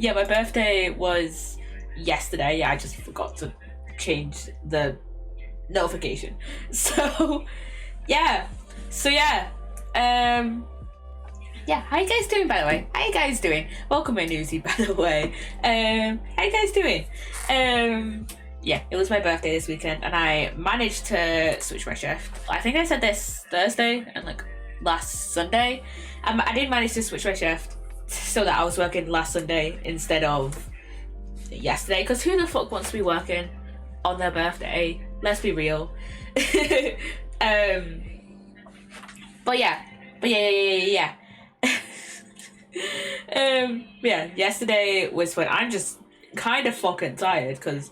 Yeah, my birthday was yesterday. Yeah, I just forgot to change the notification. So yeah. So yeah. Yeah, how you guys doing, by the way? How you guys doing? Welcome in, Uzi, by the way. How you guys doing? Yeah, it was my birthday this weekend, and I managed to switch my shift. I think I said this Thursday and like last Sunday. I did manage to switch my shift so that I was working last Sunday instead of yesterday. Because who the fuck wants to be working on their birthday? Let's be real. But yeah. Yeah, yesterday was when I'm just kind of fucking tired because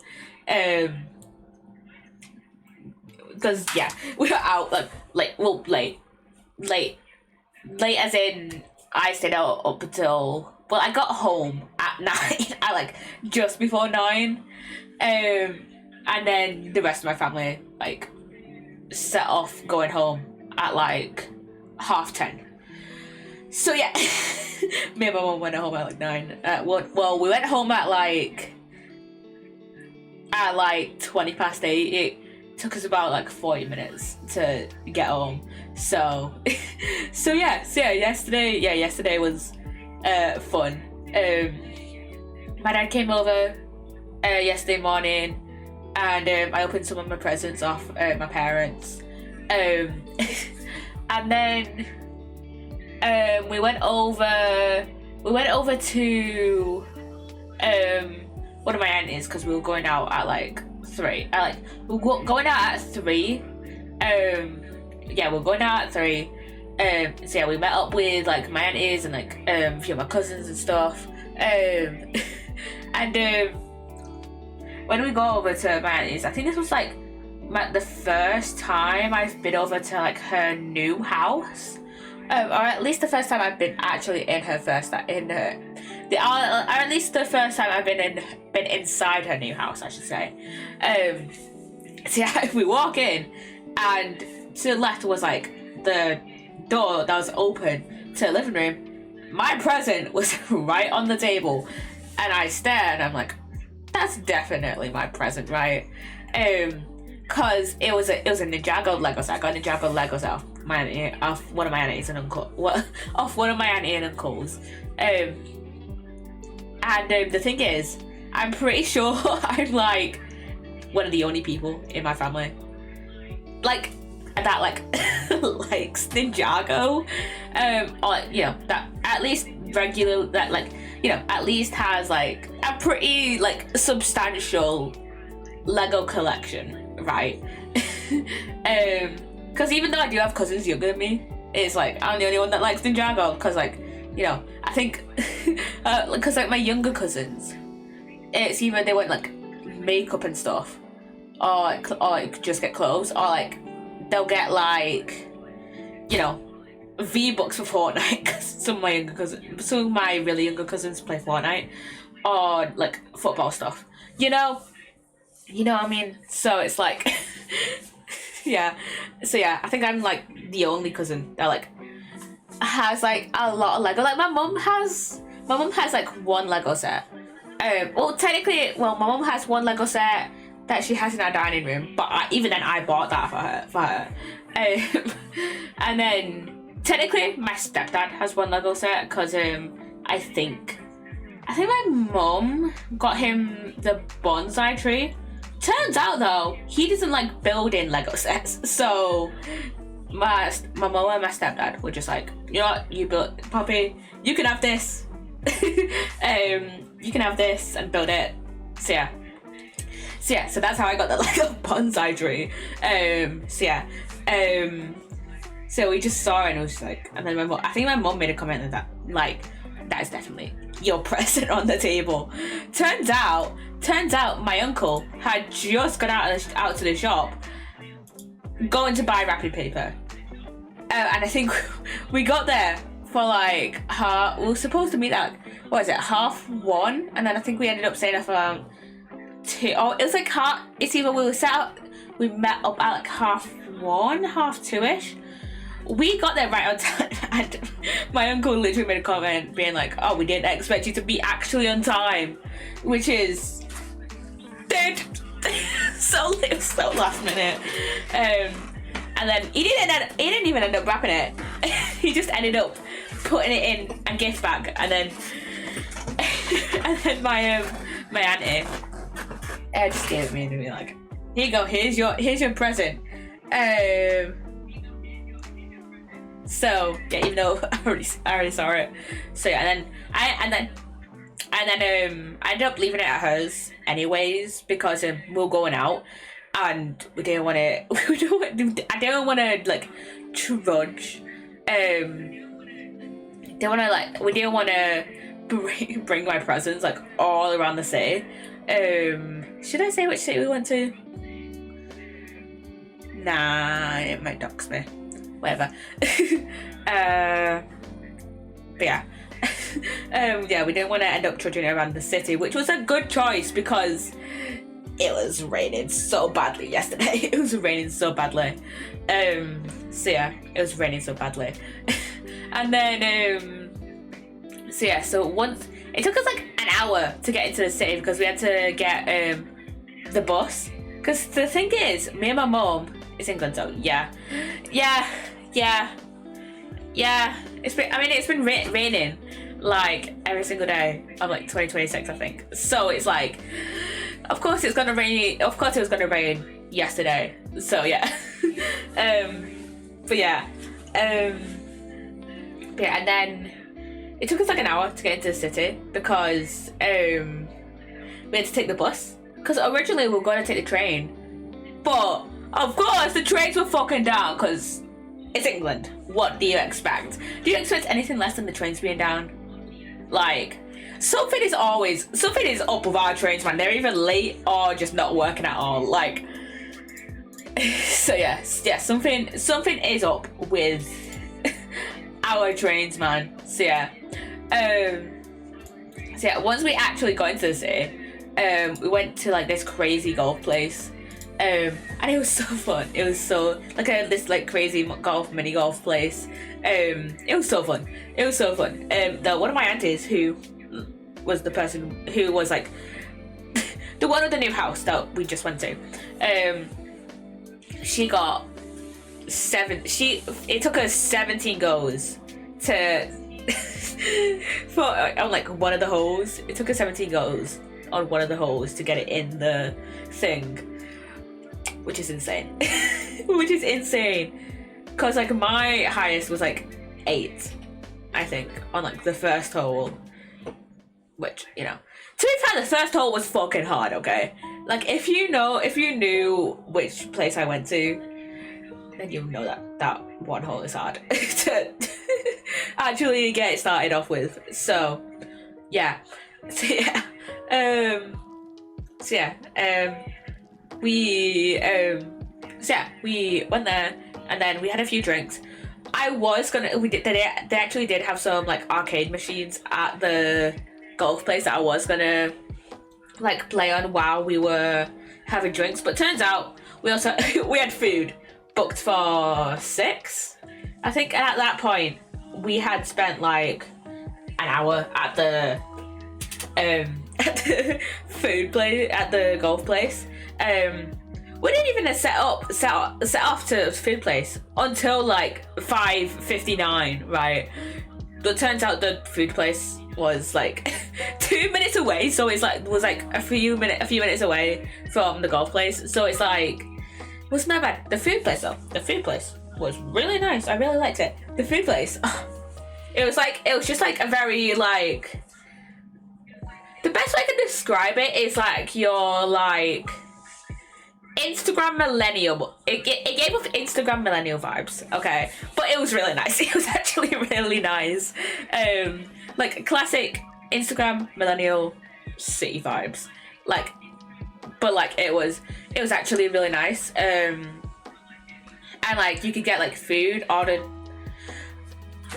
yeah, we were out late as in I stayed out up until, well, I got home at 9 at like just before 9, and then the rest of my family like set off going home at like 10:30. So yeah, me and my mum went home at like 9. Well, we went home at like 20 past 8. It took us about like 40 minutes to get home. So yesterday was fun. My dad came over yesterday morning, and I opened some of my presents off my parents, and then we went over to one of my aunties because we were going out at like 3. We were going out at 3. Yeah, we're going out at 3. So yeah, we met up with like my aunties and like a few of my cousins and stuff. And when we go over to my auntie's, I think this was like the first time I've been over to like her new house. Or at least the first time I've been actually in her or at least the first time I've been inside her new house, I should say. So yeah, we walk in, and to the left was like the door that was open to the living room. My present was right on the table, and I stared, and I'm like, that's definitely my present, right? Cause it was a Ninjago Lego set. I got a Ninjago Lego set off one of my aunties and uncles. And the thing is, I'm pretty sure I'm like one of the only people in my family like that likes Ninjago, or you know, that at least regular, that like, you know, at least has like a pretty like substantial Lego collection, right? Because even though I do have cousins younger than me, it's like I'm the only one that likes Ninjago. Because like, you know, I think because like my younger cousins, it's either they want like makeup and stuff, or like just get clothes, or like they'll get like, you know, V-Bucks for Fortnite. Cause some of my really younger cousins play Fortnite, or like football stuff. You know what I mean? So it's like yeah. So yeah, I think I'm like the only cousin that like has like a lot of Lego. Like my mum has like one Lego set. Well, technically, my mum has one Lego set that she has in our dining room, but even then I bought that for her. And then technically my stepdad has one Lego set because I think my mum got him the bonsai tree. Turns out though, he doesn't like building Lego sets, so my mum and my stepdad were just like, you know what, you build, Poppy, you can have this. You can have this and build it. So that's how I got the Lego bonsai tree. So we just saw it and it was like, and then I think my mum made a comment that like, that is definitely your present on the table. Turns out my uncle had just gone out to the shop going to buy wrapping paper, and I think we got there for like we were supposed to meet at 1:30, and then I think we ended up staying up around 2. Oh, it was like it's either we met up at like 1:30, 2ish, we got there right on time, and my uncle literally made a comment being like, "Oh, we didn't expect you to be actually on time," which is dead. so last minute. And then he didn't even end up wrapping it. He just ended up putting it in a gift bag, and then my auntie just gave it me and be like, "Here you go. Here's your present." So yeah, even though I already saw it. So yeah, and then I ended up leaving it at hers anyways because we were going out and we didn't want to. I didn't want to like trudge. We didn't want to bring my presents like all around the city. Should I say which city we went to? Nah, it might dox me. Whatever. But yeah. Yeah, we didn't want to end up trudging around the city, which was a good choice because it was raining so badly yesterday. It was raining so badly. So yeah, it was raining so badly. And then so once it took us like an hour to get into the city because we had to get the bus. Because the thing is, me and my mom, it's England, so yeah. It's been raining like every single day of like 2026, I think. So it's like, of course it's gonna rain. Of course it was gonna rain yesterday. So yeah. But yeah, and then it took us like an hour to get into the city because we had to take the bus. Because originally we were going to take the train, but of course the trains were fucking down because it's England. What do you expect? Do you expect anything less than the trains being down? Like, something is up with our trains, man. They're either late or just not working at all. Like, so yeah, something is up with our trains, man. So yeah, once we actually got into the city, we went to like this crazy golf place, and it was so fun. It was so like this like crazy mini golf place. It was so fun. One of my aunties, who was the person who was like the one with the new house that we just went to, she got it took us 17 goes to on like one of the holes. It took us 17 goes on one of the holes to get it in the thing, which is insane. Because like my highest was like 8, I think, on like the first hole, which, you know, to be fair, the first hole was fucking hard. Okay, like if you knew which place I went to, then you'll know that one hole is hard to actually get it started off with. So yeah. We went there and then we had a few drinks. They actually did have some like arcade machines at the golf place that I was gonna like play on while we were having drinks, but turns out we had food booked for 6, I think, and at that point we had spent like an hour at the food place at the golf place. We didn't even set off to the food place until like 5:59, right? But turns out the food place was like 2 minutes away, so it's like was like a few minutes away from the golf place. So it's like, it wasn't that bad. The food place was really nice. I really liked it. The food place, it was just like a very like, the best way I can describe it is like your like Instagram millennial. It gave off Instagram millennial vibes, okay, but it was really nice. It was actually really nice, like classic Instagram millennial city vibes, like, but like it was actually really nice, and like you could get like food ordered.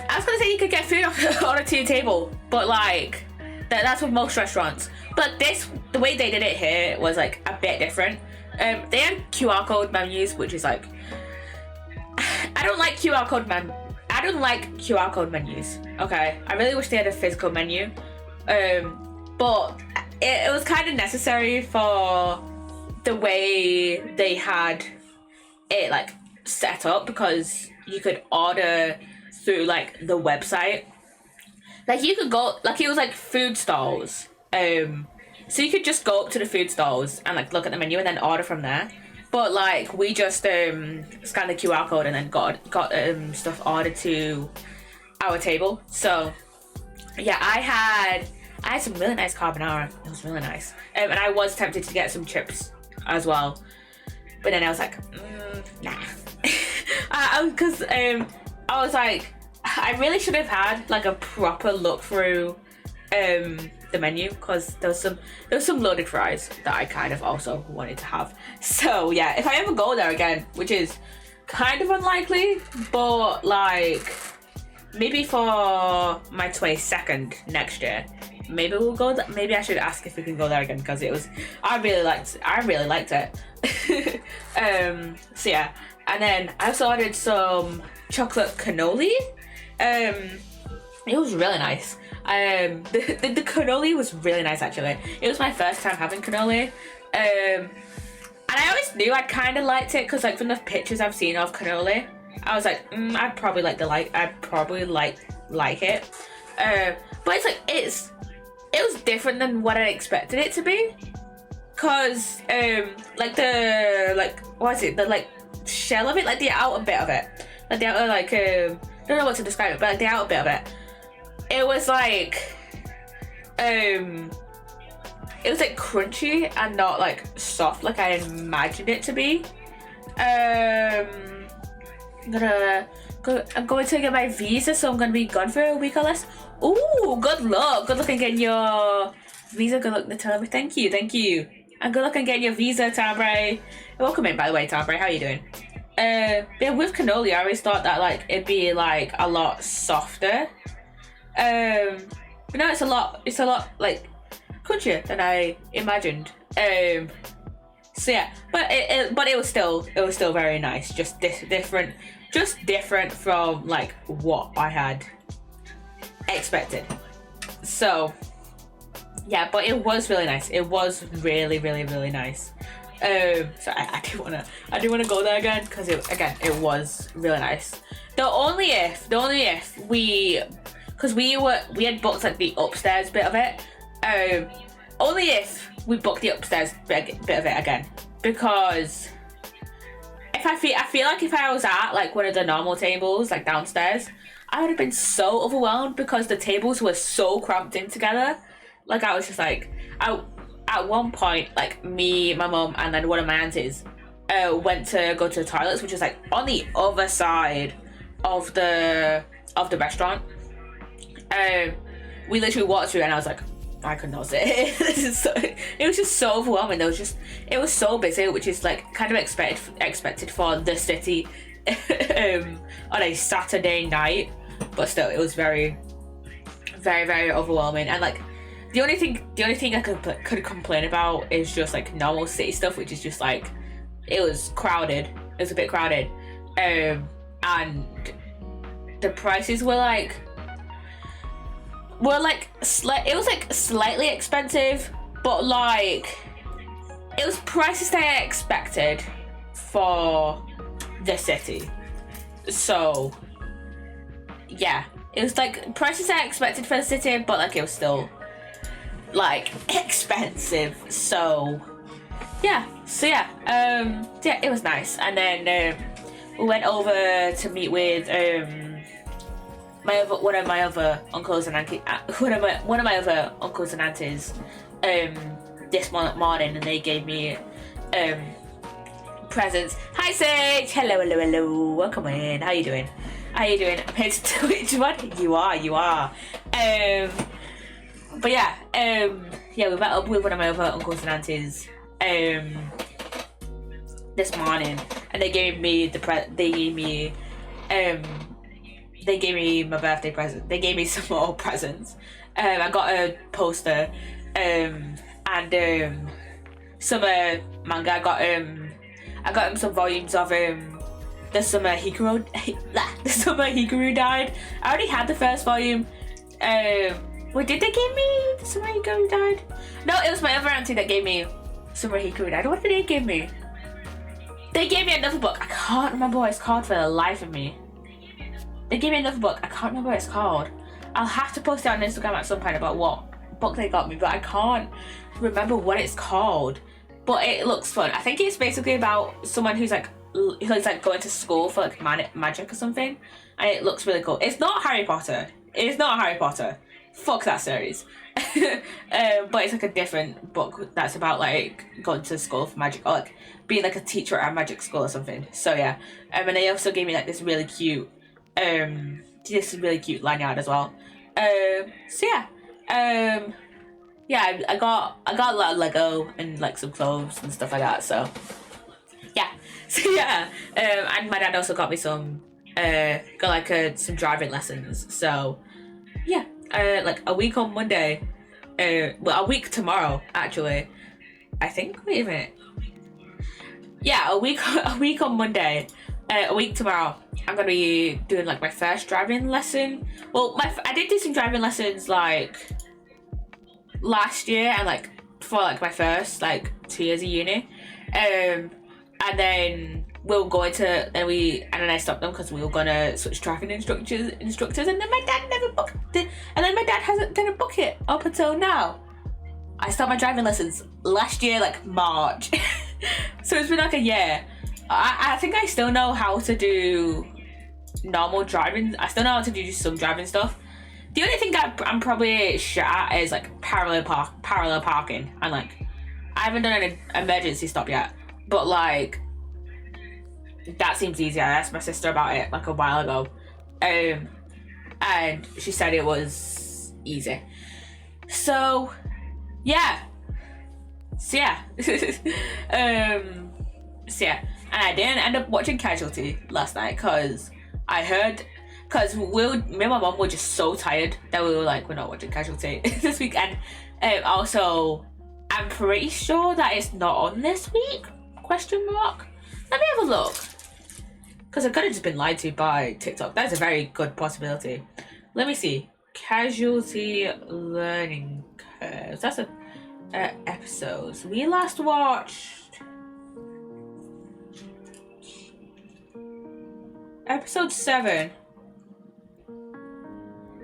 I was gonna say you could get food ordered to your table, but like that's with most restaurants. But the way they did it here was like a bit different. They had QR code menus, which is like, I don't like QR code I don't like QR code menus. Okay, I really wish they had a physical menu, but it was kind of necessary for the way they had it like set up, because you could order through like the website. Like you could go, like it was like food stalls. So you could just go up to the food stalls and like look at the menu and then order from there. But like we just scanned the QR code and then got stuff ordered to our table. So yeah, I had some really nice carbonara. It was really nice. And I was tempted to get some chips as well, but then I was like, nah. Because I was like, I really should have had like a proper look through the menu, because there was some loaded fries that I kind of also wanted to have. So yeah, if I ever go there again, which is kind of unlikely, but like maybe for my 22nd next year, maybe we'll go maybe I should ask if we can go there again, because I really liked it. So yeah, and then I also ordered some chocolate cannoli. It was really nice. The cannoli was really nice, actually. It was my first time having cannoli, and I always knew I kind of liked it, because like from the pictures I've seen of cannoli, I was like, I'd probably like it. But it's like it was different than what I expected it to be, cause like what is it, the like shell of it, like the outer bit of it, like the outer like I don't know what to describe it, but like the outer bit of it. It was like crunchy and not like soft like I imagined it to be. I'm going to get my visa, so I'm going to be gone for a week or less. Ooh, good luck. Good luck in getting your visa. Good luck, Natalia. Thank you. And good luck in getting your visa, Tambray. Welcome in, by the way, Tambray. How are you doing? Yeah, with cannoli, I always thought that like it'd be like a lot softer. But no, it's a lot like crunchier than I imagined. So yeah, but it was still very nice. Just different from like what I had expected. So yeah, but it was really nice. It was really we So I do wanna go there again, because it was really nice. The only if because we had booked like the upstairs bit of it. Only if we booked the upstairs bit of it again, because if I feel like if I was at like one of the normal tables like downstairs, I would have been so overwhelmed, because the tables were so cramped in together. Like I was just like, at one point, like me, my mum, and then one of my aunties went to go to the toilets, which was like on the other side of the restaurant. We literally walked through and I was like, I could not sit. It was just so overwhelming. It was so busy, which is like kind of expected for the city on a Saturday night, but still it was very overwhelming. And like the only thing I could complain about is just like normal city stuff, which is just like it was crowded. It was a bit crowded, and the prices were like it was like slightly expensive, but like it was prices that I expected for the city. So yeah, it was like prices I expected for the city, but like it was still like expensive. So yeah, it was nice. And then we went over to meet with one of my other uncles and aunties this morning, and they gave me presents. Hi Sage, hello, welcome in. How you doing? I'm here to Twitch. What? You are. But yeah, we met up with one of my other uncles and aunties this morning, and they gave me my birthday present. They gave me some more presents. I got a poster and some manga. I got him some volumes of the summer Hikaru died. I already had the first volume. Wait, did they give me the summer Hikaru died? No, it was my other auntie that gave me summer Hikaru died. What did they give me? They gave me another book. I can't remember what it's called for the life of me. They gave me another book. I can't remember what it's called. I'll have to post it on Instagram at some point about what book they got me, but I can't remember what it's called. But it looks fun. I think it's basically about someone who's like going to school for like magic or something, and it looks really cool. It's not Harry Potter. It's not Harry Potter. Fuck that series. But it's like a different book that's about like going to school for magic, or like being like a teacher at a magic school or something. So yeah, and they also gave me like this really cute lanyard as well. So yeah, yeah, I got a lot of Lego and like some clothes and stuff like that. So yeah, and my dad also got me some some driving lessons. So yeah, like a week on Monday, well, a week tomorrow actually. I think. Wait a minute. Yeah, a week on Monday. A week tomorrow, I'm gonna be doing like my first driving lesson. Well, I did do some driving lessons like last year, and like for like my first like 2 years of uni, and then we'll go into and then I stopped them because we were gonna switch driving instructors, and then my dad never booked it, and then my dad didn't book it up until now. I started my driving lessons last year, like March, so it's been like a year. I think I still know how to do normal driving. I still know how to do some driving stuff. The only thing I'm probably shit at is like parallel parking, and like I haven't done an emergency stop yet, but like that seems easier. I asked my sister about it like a while ago, and she said it was easy. So yeah, and I didn't end up watching Casualty last night because me and my mom were just so tired that we were like, we're not watching Casualty this week. And also, I'm pretty sure that it's not on this week, ? Let me have a look. Because I could have just been lied to by TikTok. That's a very good possibility. Let me see. Casualty Learning Curves. That's episodes. We last watched episode 7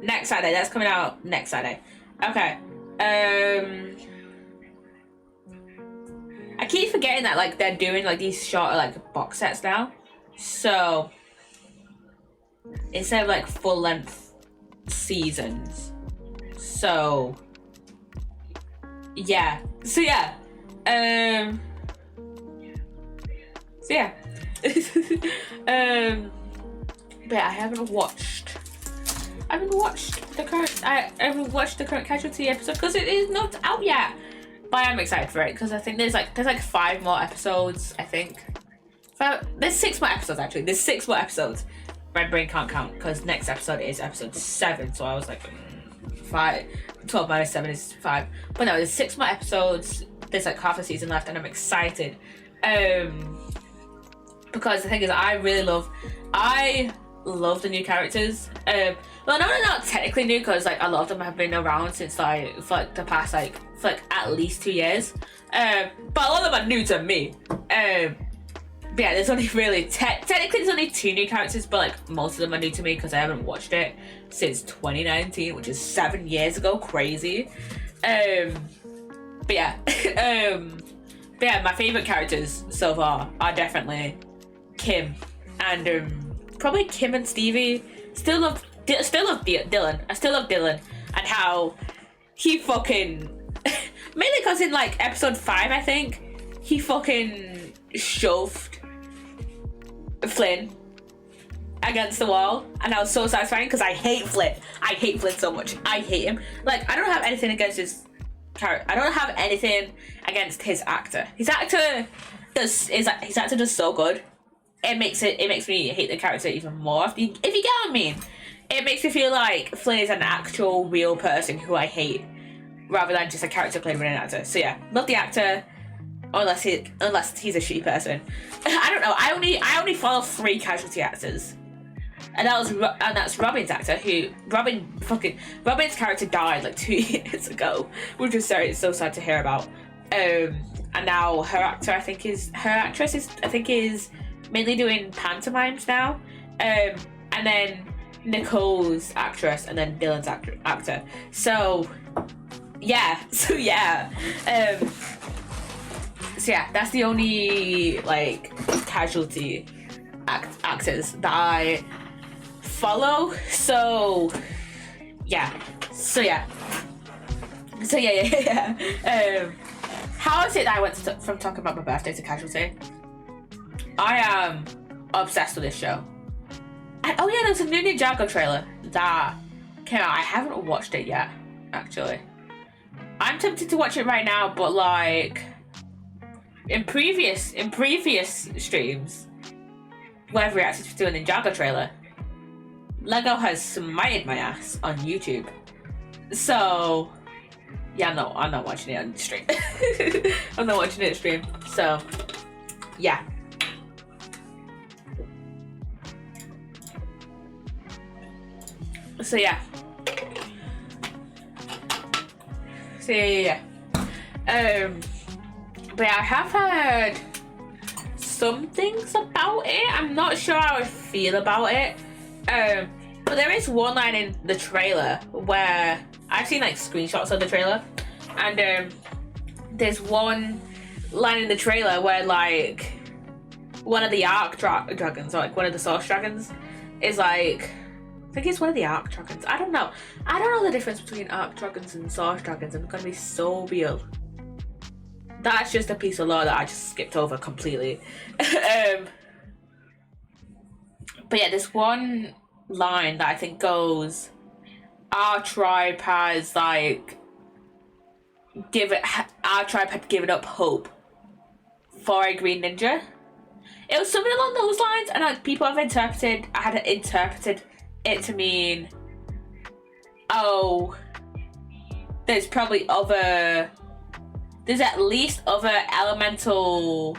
next Saturday. That's coming out next Saturday. Okay. I keep forgetting that like they're doing like these shorter like box sets now. So instead of like full length seasons. So yeah. So yeah. But I haven't watched the current Casualty episode because it is not out yet. But I'm excited for it because I think there's like 5 more episodes. I think there's 6 more episodes actually. There's 6 more episodes. My brain can't count because next episode is episode 7. So I was like 12 minus 7 is 5. But no, there's 6 more episodes. There's like half a season left, and I'm excited. Because the thing is, I love the new characters. Well, no, they're not technically new because like a lot of them have been around since like for the past for at least 2 years. But a lot of them are new to me. But yeah, there's only really technically there's only 2 new characters, but like most of them are new to me because I haven't watched it since 2019, which is 7 years ago. Crazy. But yeah, my favorite characters so far are definitely Kim and probably Kim and Stevie. Still love Dylan. I still love Dylan and how he fucking mainly because in like episode 5 I think he fucking shoved Flynn against the wall, and that was so satisfying because I hate Flynn. I hate Flynn so much. I hate him. Like I don't have anything against his character. I don't have anything against his actor. His actor does so good. It makes me hate the character even more. If you get what I mean, it makes me feel like Flynn is an actual real person who I hate, rather than just a character played by an actor. So yeah, love the actor. unless he's a shitty person. I don't know. I only follow 3 casualty actors, and that's Robin's actor. Robin's character died like 2 years ago, which is so sad to hear about. And now her actress is mainly doing pantomimes now. And then Nicole's actress, and then Dylan's actor. So yeah. So yeah, that's the only like casualty actors that I follow. So yeah. How is it that I went from talking about my birthday to casualty? I am obsessed with this show. And oh yeah, there's a new Ninjago trailer that came out. I haven't watched it yet, actually. I'm tempted to watch it right now, but like in previous streams where I've reacted to a Ninjago trailer, Lego has smited my ass on YouTube. So yeah, no, I'm not watching it on stream. I'm not watching it on stream. So yeah. So yeah. But I have heard some things about it. I'm not sure how I feel about it. But there is one line in the trailer where I've seen like screenshots of the trailer, and there's one line in the trailer where like one of the Arc dragons, or like one of the Source dragons, is like, I think it's one of the Arc dragons. I don't know the difference between Arc dragons and Source dragons. I'm gonna be so real. That's just a piece of lore that I just skipped over completely. But yeah, this one line that I think goes, our tribe had given up hope for a green ninja. It was something along those lines, and like people have interpreted it to mean, oh, there's at least other elemental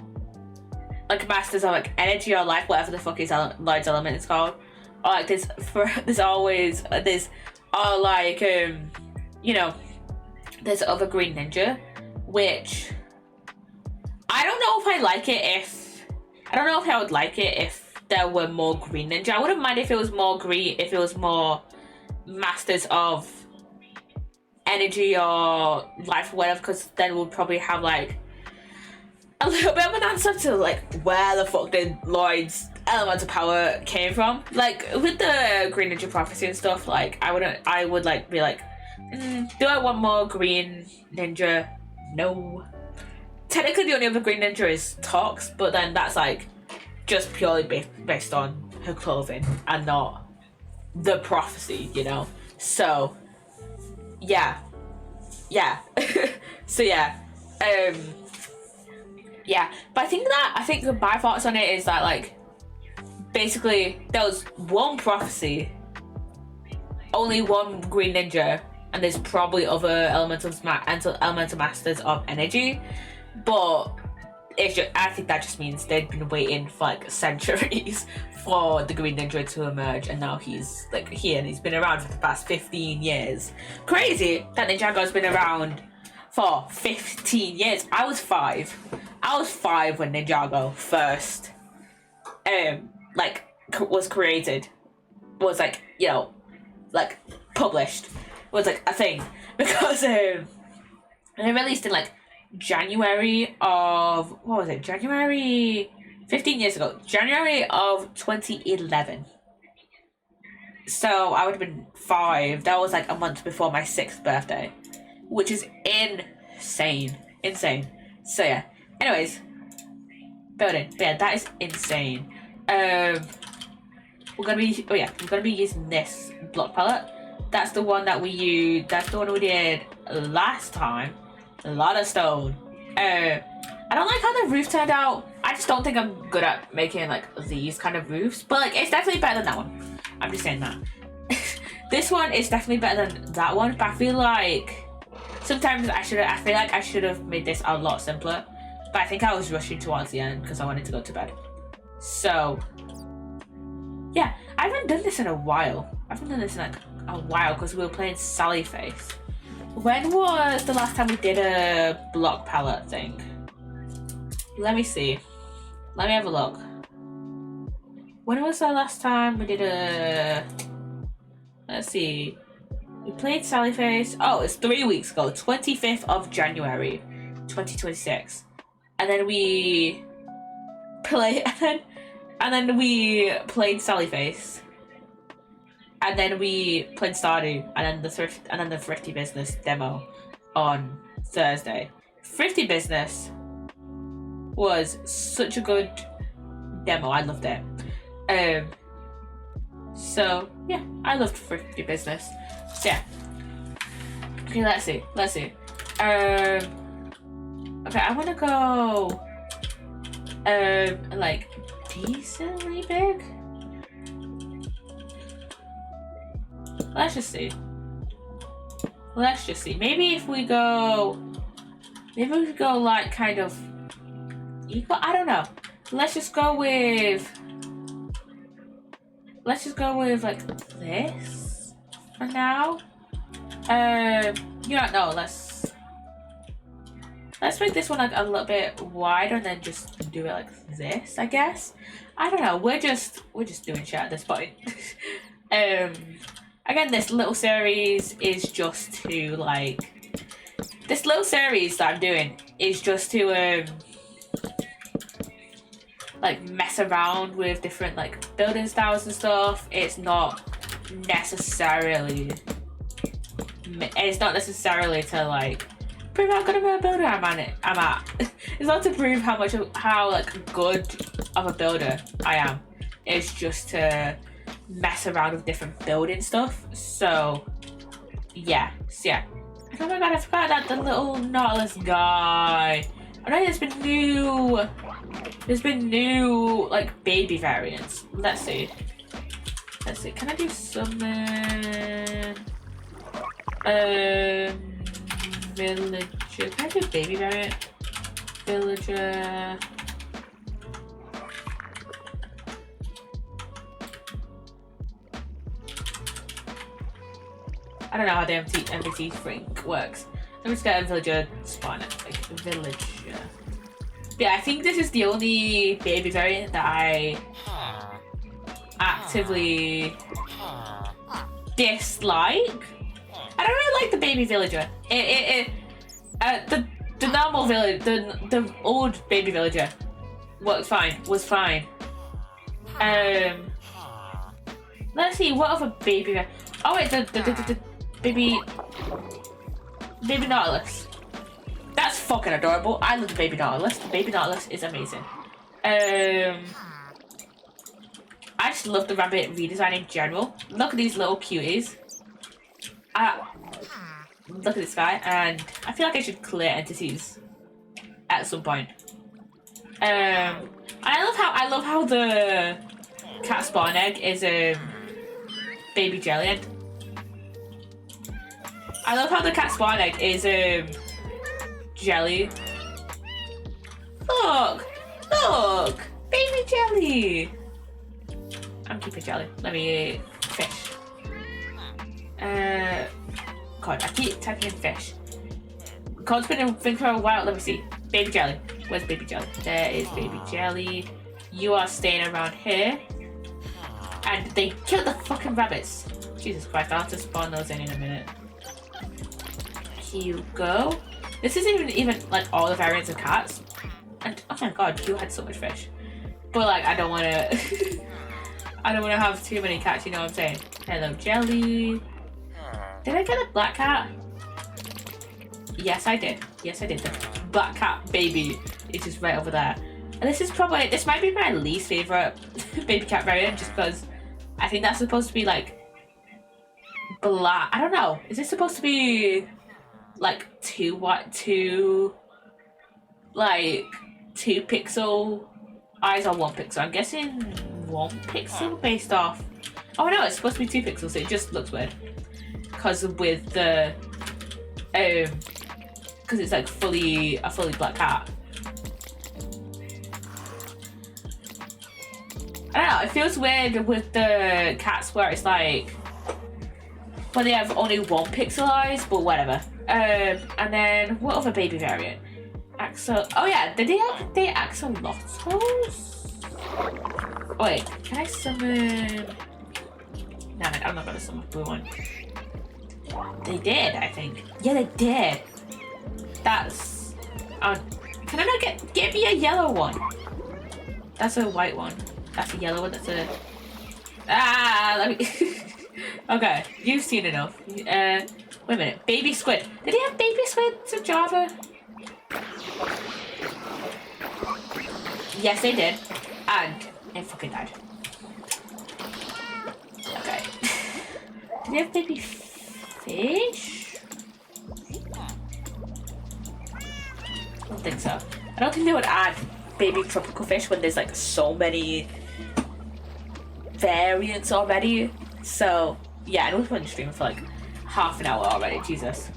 like masters of like energy or life, whatever the fuck his Lloyd's element is called. Or like there's other green ninja, which I don't know if I would like it if there were more green ninja. I wouldn't mind if it was more masters of energy or life or whatever, because then we'll probably have like a little bit of an answer to like where the fuck did Lloyd's elemental power came from. Like with the Green Ninja prophecy and stuff, like I would like be like, do I want more green ninja? No. Technically the only other green ninja is Tox, but then that's like just purely based on her clothing and not the prophecy, you know? So yeah. So yeah. Yeah, but I think my thoughts on it is that like basically there was one prophecy, only one green ninja, and there's probably other elemental masters of energy, but I think that just means they'd been waiting for like centuries for the green ninja to emerge, and now he's like here and he's been around for the past 15 years. Crazy that Ninjago's been around for 15 years. I was 5 when Ninjago first was created, was like, you know, like published, was like a thing, because and it released in like January of 15 years ago, January of 2011. So I would have been 5. That was like a month before my 6th birthday, which is insane. So yeah. Anyways, building. But yeah, that is insane. We're gonna be using this block palette. That's the one that we used. That's the one we did last time. A lot of stone. I don't like how the roof turned out. I just don't think I'm good at making like these kind of roofs. But like, it's definitely better than that one. I'm just saying that. This one is definitely better than that one. But I feel like sometimes I feel like I should have made this a lot simpler. But I think I was rushing towards the end because I wanted to go to bed. So, yeah, I haven't done this in a while. I haven't done this in like a while because we were playing Sally Face. When was the last time we did a block palette thing? Let me see. Let me have a look. When was the last time we did a... Let's see. We played Sally Face. Oh, it's 3 weeks ago. 25th of January, 2026. And then we played... And then we played Sally Face. And then we played Stardew. And then the Thrifty Business demo on Thursday. Thrifty Business was such a good demo. I loved it. So yeah, I loved Thrifty Business. So yeah. Okay, let's see. Okay, I wanna go like decently big. Let's just see. Maybe if we go like kind of equal. I don't know. Let's just go with like this for now. You don't know. Let's make this one like a little bit wider and then just do it like this, I guess. I don't know. We're just doing shit at this point. Again, this little series is just to like. This little series that I'm doing is just to like mess around with different like building styles and stuff. It's not necessarily to like prove how good of a builder I'm at. It's not to prove how like good of a builder I am. It's just to mess around with different building stuff. So yeah. Oh my god, I forgot that the little Nautilus guy. I know there's been new like baby variants. Let's see. Can I do summon villager? Can I do baby variant? Villager. I don't know how the MVT Frink works. Let me just get a villager spawn it. Like villager. Yeah, I think this is the only baby variant that I actively dislike. I don't really like the baby villager. The normal village, the old baby villager was fine. Let's see what other baby. Oh wait, the baby Nautilus. That's fucking adorable. I love the baby Nautilus. The baby Nautilus is amazing. I just love the rabbit redesign in general. Look at these little cuties. Look at this guy, and I feel like I should clear entities at some point. And I love how the cat spawn egg is baby jelly egg. I love how the cat spawn egg is jelly. Look, baby jelly. I'm keeping jelly. Let me fish. God, I keep typing in fish. Code's been in thing for a while. Let me see. Baby jelly. Where's baby jelly? There is baby jelly. You are staying around here. And they killed the fucking rabbits. Jesus Christ, I'll have to spawn those in a minute. Here you go. This isn't even like all the variants of cats. And oh my god, you had so much fish. But like, I don't want to. I don't want to have too many cats. You know what I'm saying? Hello, jelly. Did I get a black cat? Yes, I did. The black cat baby is just right over there. And this might be my least favorite baby cat variant, just because I think that's supposed to be like black. I don't know. Is this supposed to be like two pixel eyes or 1 pixel? I'm guessing 1 pixel based off. Oh no, it's supposed to be 2 pixels, so it just looks weird. Because with the because it's like a fully black cat. I don't know, it feels weird with the cats where it's like, when they have only one pixelized, but whatever. And then, what other baby variant? Oh yeah, did they have axolotls? Wait, can I summon... No, I'm not gonna summon blue one. They did, I think. Yeah, they did. That's... can I not get me a yellow one? That's a white one. That's a yellow one, that's a... let me... Okay, you've seen enough. Wait a minute, baby squid. Did they have baby squids in Java? Yes, they did. And it fucking died. Okay. Did they have baby fish? I don't think so. I don't think they would add baby tropical fish when there's like so many variants already. So yeah, I know we've been streaming for like half an hour already. Jesus.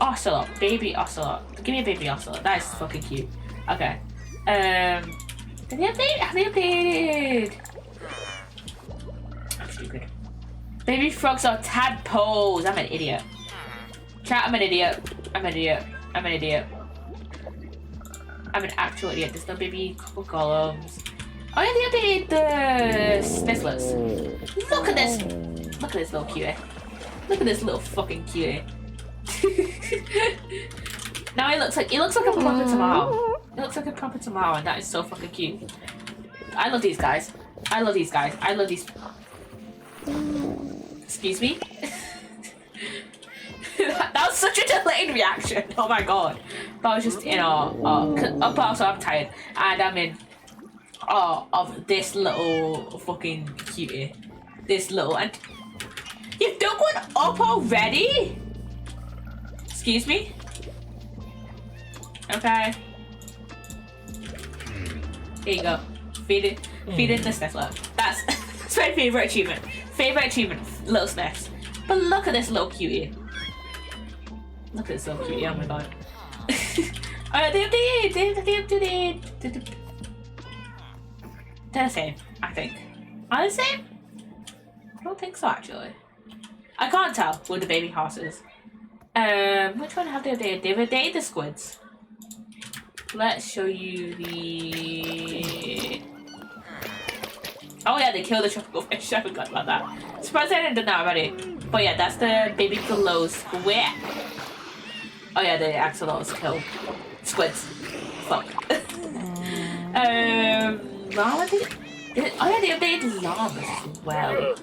Ocelot, baby ocelot. Give me a baby ocelot. That is fucking cute. Okay. Did they update? Have they updated? I'm stupid. Baby frogs are tadpoles. I'm an idiot. Chat, I'm an idiot. I'm an idiot. I'm an idiot. I'm an actual idiot. There's no baby couple golems. Oh yeah, they updated the snifflers. Look at this. Look at this little cutie. Look at this little fucking cutie. Now he looks like a proper tomato. It looks like a proper tomato, and that is so fucking cute. I love these guys. I love these guys. I love these. Excuse me. That was such a delayed reaction. Oh my god. That was just in awe. But also I'm tired, and I'm in awe of this little fucking cutie. This little, and you've dug one up already? Excuse me? Okay. Here you go. Feed it the sniffler. That's my favourite achievement. Favourite achievement, little sniffs. But look at this little cutie. Look at this little cutie, oh my god. Oh, they updated. They're the same, I think. Are they the same? I don't think so, actually. I can't tell with the baby horses. Which one have they updated? They've updated the squids. Let's show you the... Oh yeah, they killed the tropical fish. I forgot about that. Surprised I hadn't done that already. But yeah, that's the baby glow squid. Oh yeah, the axolotls killed squids. Fuck. Llama? Oh yeah, they updated llamas as well.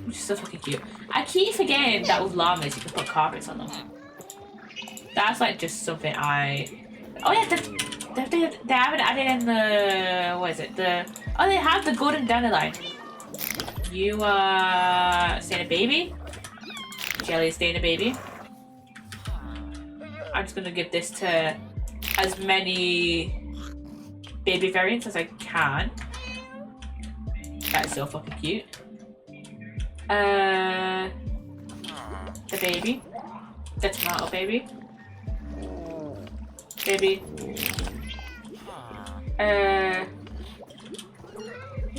Which is so fucking cute. I keep forgetting that with llamas you can put carpets on them. That's like just something I... Oh yeah, they haven't added in the... What is it? Oh, they have the golden dandelion. You staying a baby? Jelly is staying a baby. I'm just gonna give this to as many baby variants as I can. That is so fucking cute. The baby. The tomato baby. Baby.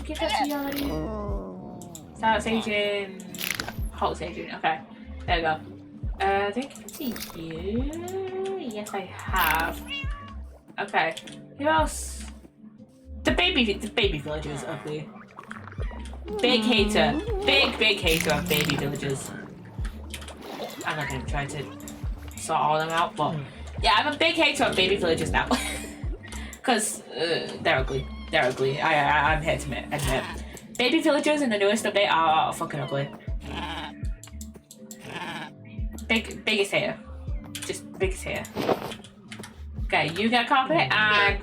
Give that to you already. Start aging. Halt aging. Okay. There we go. I think it's you. Yes, I have. Okay. Who else? The baby villager is ugly. Big hater. Big hater of baby villagers. I'm not gonna try to sort all of them out, but yeah, I'm a big hater of baby villagers now. Cause they're ugly. They're ugly. I'm here to admit. Baby villagers in the newest update are fucking ugly. Biggest hater. Just biggest hater. Okay, you get carpet, and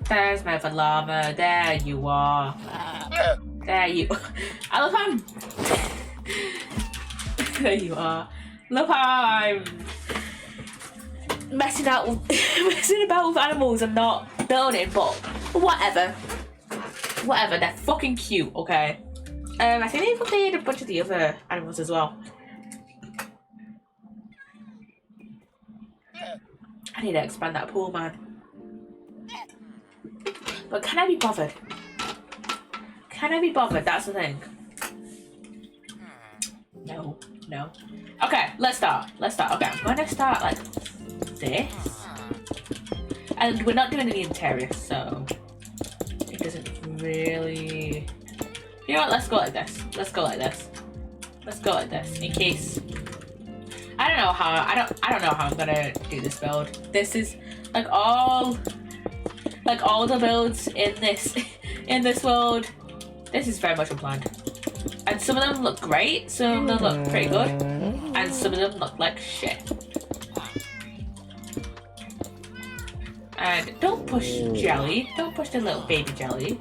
there's my llama. There you are. There you. I love how I'm. There you are. Look how I'm messing about with animals and not building, but whatever. Whatever. They're fucking cute. Okay. I think they've updated a bunch of the other animals as well. I need to expand that pool, man. But can I be bothered? can I be bothered? That's the thing. No. Okay, let's start. Okay, I'm gonna start like this. And we're not doing any interior, so it doesn't really... You know what, let's go like this. In case... I don't know how I'm gonna do this build. This is like all the builds in this world. This is very much unplanned. And some of them look great, some of them look pretty good, and some of them look like shit. And don't push jelly. Don't push the little baby jelly.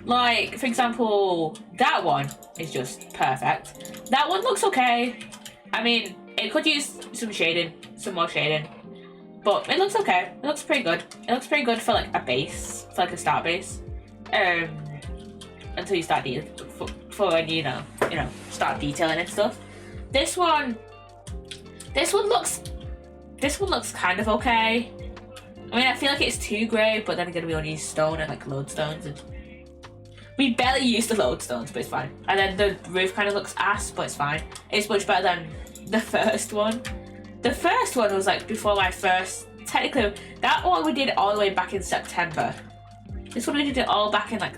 Like, for example, that one is just perfect. That one looks okay. I mean, it could use some shading, some more shading. But it looks okay. It looks pretty good. It looks pretty good for like a base, for like a start base. Until you start for when you know, start detailing and stuff. This one looks kind of okay. I mean, I feel like it's too grey, but then again, we only use stone and like lodestones, and we barely use the lodestones, but it's fine. And then the roof kind of looks ass, but it's fine. It's much better than the first one. The first one was like before my first. Technically, that one we did all the way back in September. This one we did it all back in like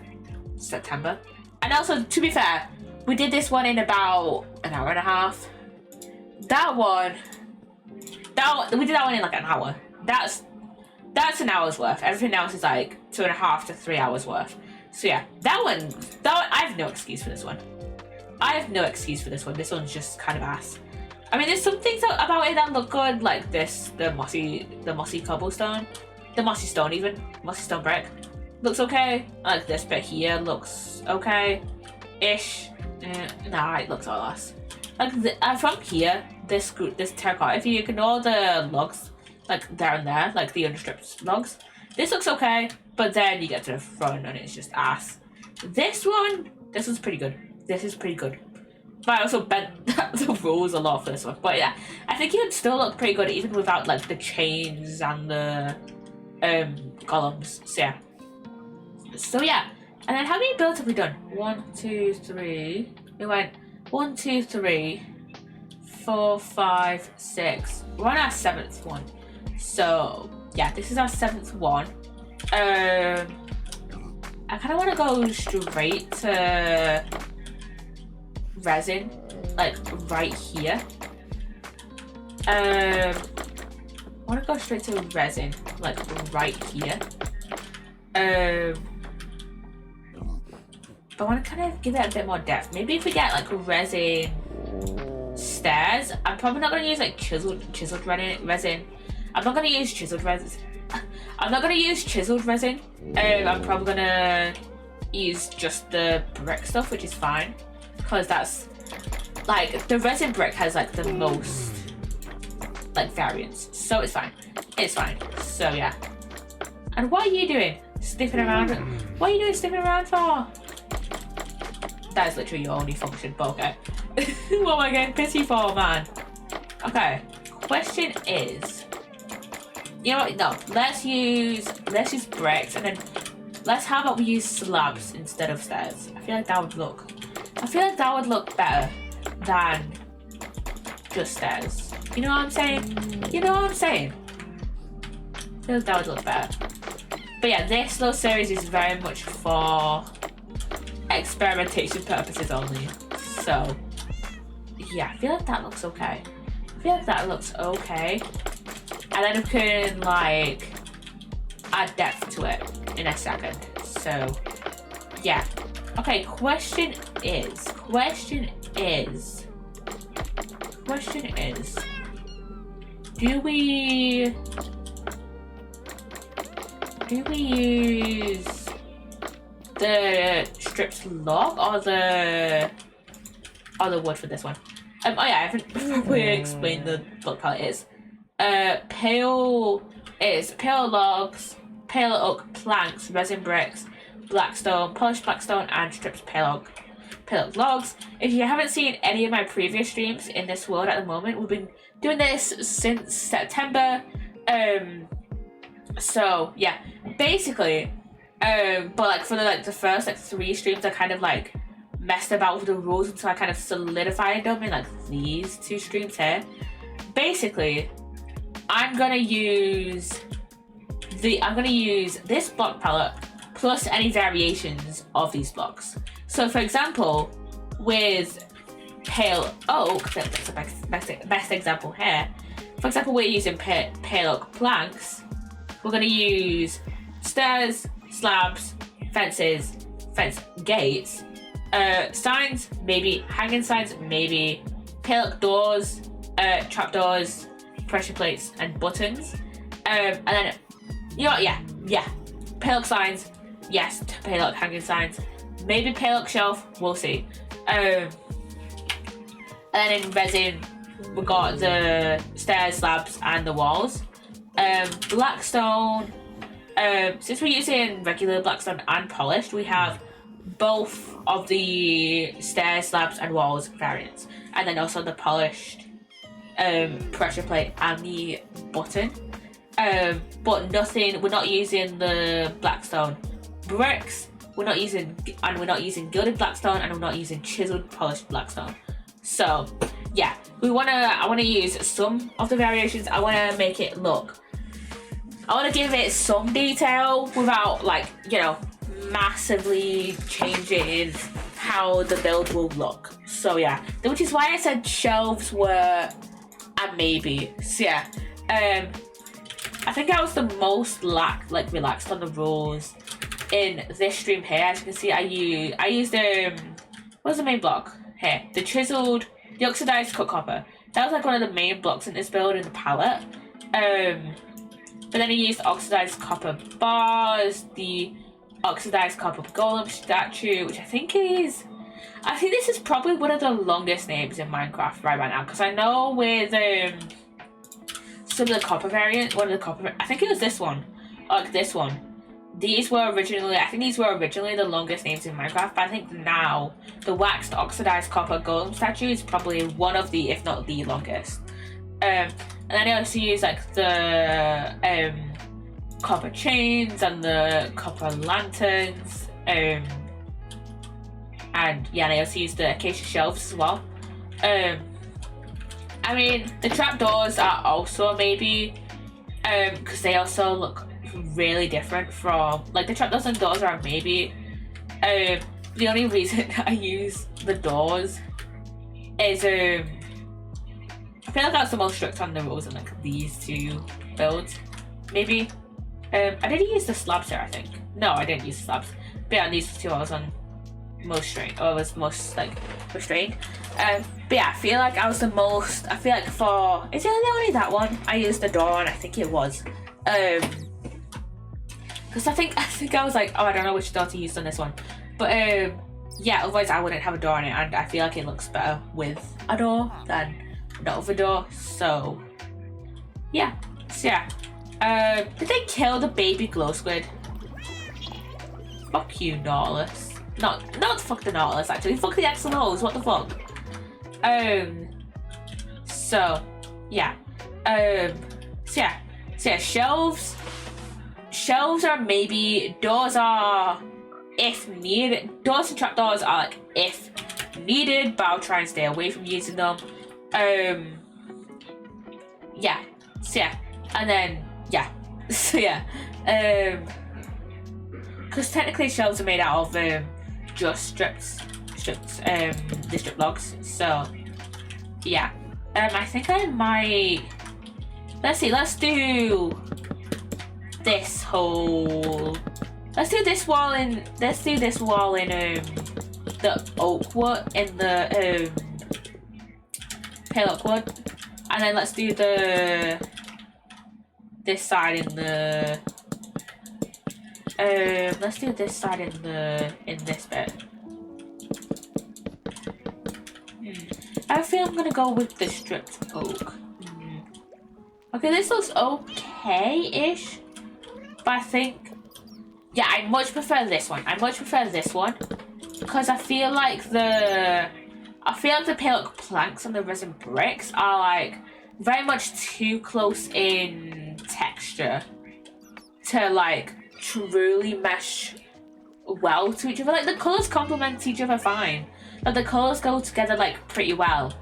September. And also, to be fair, we did this one in about an hour and a half. We did that one in like an hour. That's an hour's worth. Everything else is like 2.5 to 3 hours worth. So yeah, that one, I have no excuse for this one. This one's just kind of ass. I mean, there's some things about it that look good, like this, the mossy cobblestone, the mossy stone mossy stone brick. Looks okay. I like this bit here, looks okay-ish. Nah, it looks all ass. Like from here, this terracotta, if you ignore the logs, like there and there, like the unstripped logs, this looks okay, but then you get to the front and it's just ass. This one's pretty good. This is pretty good. But I also bent the rules a lot for this one. But yeah, I think it would still look pretty good even without like the chains and the columns. So yeah. And then how many builds have we done? 1, 2, 3. We went 1, 2, 3, 4, 5, 6. We're on our 7th one. So yeah, this is our 7th one. I kind of want to go straight to resin, like right here. I want to go straight to resin, like right here. But I want to kind of give it a bit more depth. Maybe if we get like resin stairs. I'm probably not going to use like chiseled resin. I'm not going to use chiseled resin. I'm probably going to use just the brick stuff, which is fine. Because that's like the resin brick has like the most like variance. So it's fine. So yeah. And what are you doing? Sniffing around? What are you doing sniffing around for? That is literally your only function, but okay. What am I getting pissy for, man? Okay. Question is, you know what? No, let's use bricks, and then how about we use slabs instead of stairs? I feel like that would look better than just stairs. You know what I'm saying? I feel like that would look better. But yeah, this little series is very much for experimentation purposes only. So yeah, I feel like that looks okay. And then we can like add depth to it in a second. So yeah. Okay, question is, do we use the stripped log or the wood for this one? Oh yeah, I haven't probably explained the build palette is. Pale logs, pale oak planks, resin bricks, blackstone, polished blackstone, and stripped pale oak logs. If you haven't seen any of my previous streams in this world at the moment, we've been doing this since September. So yeah, basically But like for the first like 3 streams, I kind of like messed about with the rules until I kind of solidified them in like these 2 streams here. Basically, I'm gonna use this block palette plus any variations of these blocks. So for example, with Pale Oak, that's the best example here. For example, we're using Pale Oak planks. We're gonna use stairs, slabs, fence gates, signs, maybe, hanging signs, maybe, Pale Oak doors, trapdoors, pressure plates, and buttons. And then, you know what, yeah. Pale Oak signs, yes, Pale Oak hanging signs, maybe Pale Oak shelf, we'll see. And then in resin, we got the stairs, slabs, and the walls. Blackstone, since we're using regular blackstone and polished, we have both of the stairs, slabs, and walls variants. And then also the polished pressure plate and the button. But nothing, we're not using the blackstone bricks, we're not using gilded blackstone, and we're not using chiseled polished blackstone. So yeah, I wanna use some of the variations. I wanna make it look, I wanna give it some detail without like, you know, massively changing how the build will look. So yeah, which is why I said shelves were a maybe. So yeah, I think I was the most relaxed on the rules in this stream here. As you can see, I used what's the main block here? The oxidized cut copper. That was like one of the main blocks in this build in the palette. But then I used oxidized copper bars, the oxidized copper golem statue, which I think this is probably one of the longest names in Minecraft right now, because I know with some of the copper variant, I think it was this one, like this one. These were originally the longest names in Minecraft, but I think now the waxed oxidized copper golem statue is probably one of the, if not the longest. And then I also use like the copper chains and the copper lanterns, and yeah, and I also use the acacia shelves as well. I mean, the trapdoors are also maybe, because they also look really different from, like, the trapdoors and doors are maybe. The only reason I use the doors is I feel like I was the most strict on the rules in like these 2 builds. Maybe. I didn't use the slabs here, I think. No, I didn't use the slabs. But yeah, on these 2 I was on most restrained. But yeah, I feel like I was the most, is it only that one? I used the door and I think it was. Because I think I was like, oh, I don't know which door to use on this one. But yeah, otherwise I wouldn't have a door on it, and I feel like it looks better with a door than not with a door. So yeah. Did they kill the baby glow squid? Fuck you, Nautilus. Not fuck the Nautilus, actually. Fuck the XLOs, what the fuck? So yeah, shelves. Shelves are maybe, doors are if needed. Doors and trapdoors are like if needed, but I'll try and stay away from using them. And then because technically shelves are made out of just the strip logs. So yeah, I think I might. Let's do this whole. Let's do this wall in the oak wood, in the pale oak wood, and then let's do this side in the let's do this side in this bit. I feel I'm gonna go with the stripped oak. Okay, this looks okay-ish, but I think, yeah, I much prefer this one. Because I feel like the pale oak planks and the resin bricks are like very much too close in texture to like truly mesh well to each other. Like the colours complement each other fine. Like the colours go together like pretty well.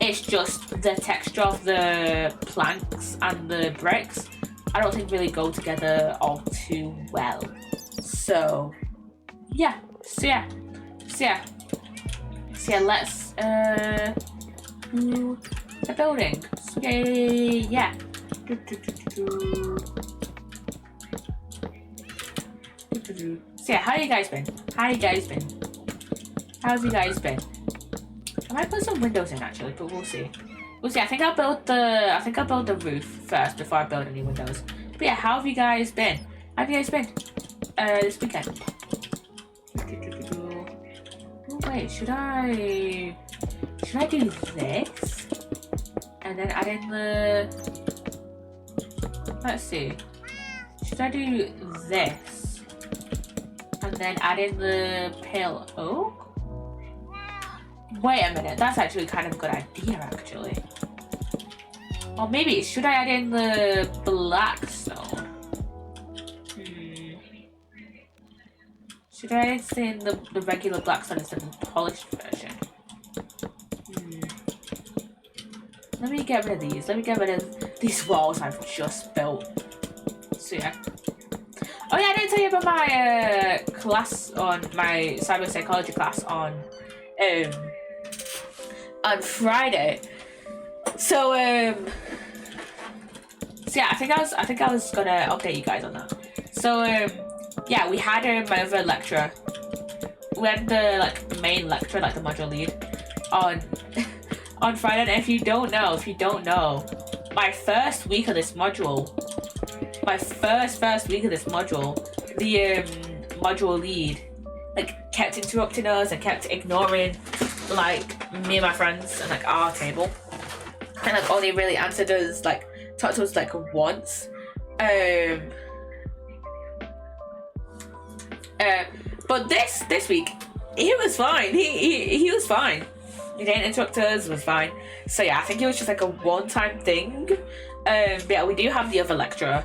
It's just the texture of the planks and the bricks I don't think really go together all too well. So yeah. So let's do the building. So yeah. So yeah, how you guys been? How's you guys been? I might put some windows in actually, but we'll see. I think I'll build the roof first before I build any windows. But yeah, how have you guys been? This weekend? Oh wait, should I do this? And then add in the... Let's see. Should I do this? And then add in the pale oak? Wait a minute, that's actually kind of a good idea, actually. Or maybe, should I add in the black stone? Should I add in the regular black stone instead of the polished version? Let me get rid of these. Let me get rid of these walls I've just built. So yeah. Oh yeah, I didn't tell you about my class on my cyber psychology class on Friday. So yeah, I think I was gonna update you guys on that. So yeah, we had my other lecturer. We had the main lecturer, like the module lead, on Friday. And if you don't know, my first week of this module, the module lead kept interrupting us and kept ignoring me and my friends and our table, and only really answered us talked to us once. But this week he was fine. He was fine. He didn't interrupt us. Was fine. So yeah, I think it was just a one-time thing. But yeah, we do have the other lecturer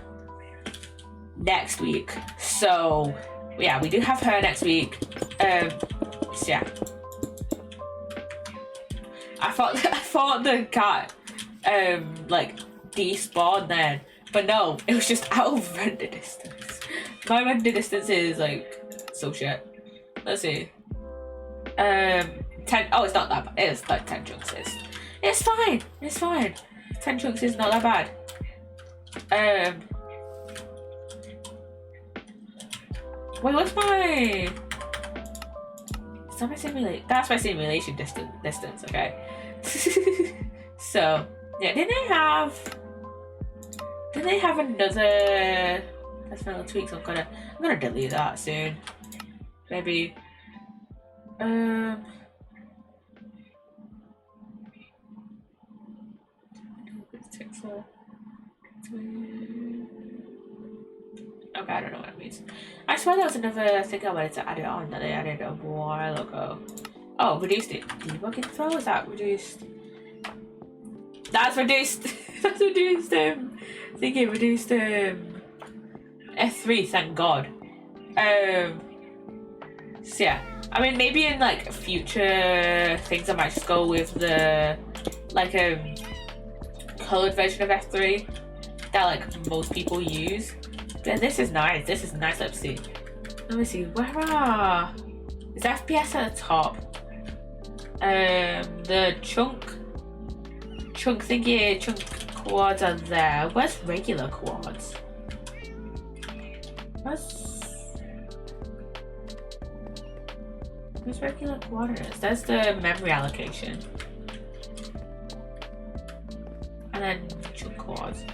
next week. So yeah, we do have her next week. So yeah. I thought the cat despawned then, but no, it was just out of render distance. My render distance is so shit. Let's see. 10. Oh, it's not that bad. It's 10 chunks. It's fine. 10 chunks is not that bad. Wait, what's my... Is that my simulation? That's my simulation distance, okay? So, yeah, didn't they have another... That's another tweak, so I'm gonna delete that soon. Maybe... Okay, I don't know what it means. I swear there was another thing I wanted to add it on that they added a while ago. Oh, reduced it. Debugging throw? Is that reduced? That's reduced. That's reduced. I think it reduced F3. Thank God. So yeah, I mean maybe in future things I might just go with the colored version of F3 that most people use. But this is nice. Let's see. Let me see. Where is FPS at the top? The chunk thingy, chunk quads are there. Where's regular quads? Where's regular coordinates? That's the memory allocation. And then chunk quads.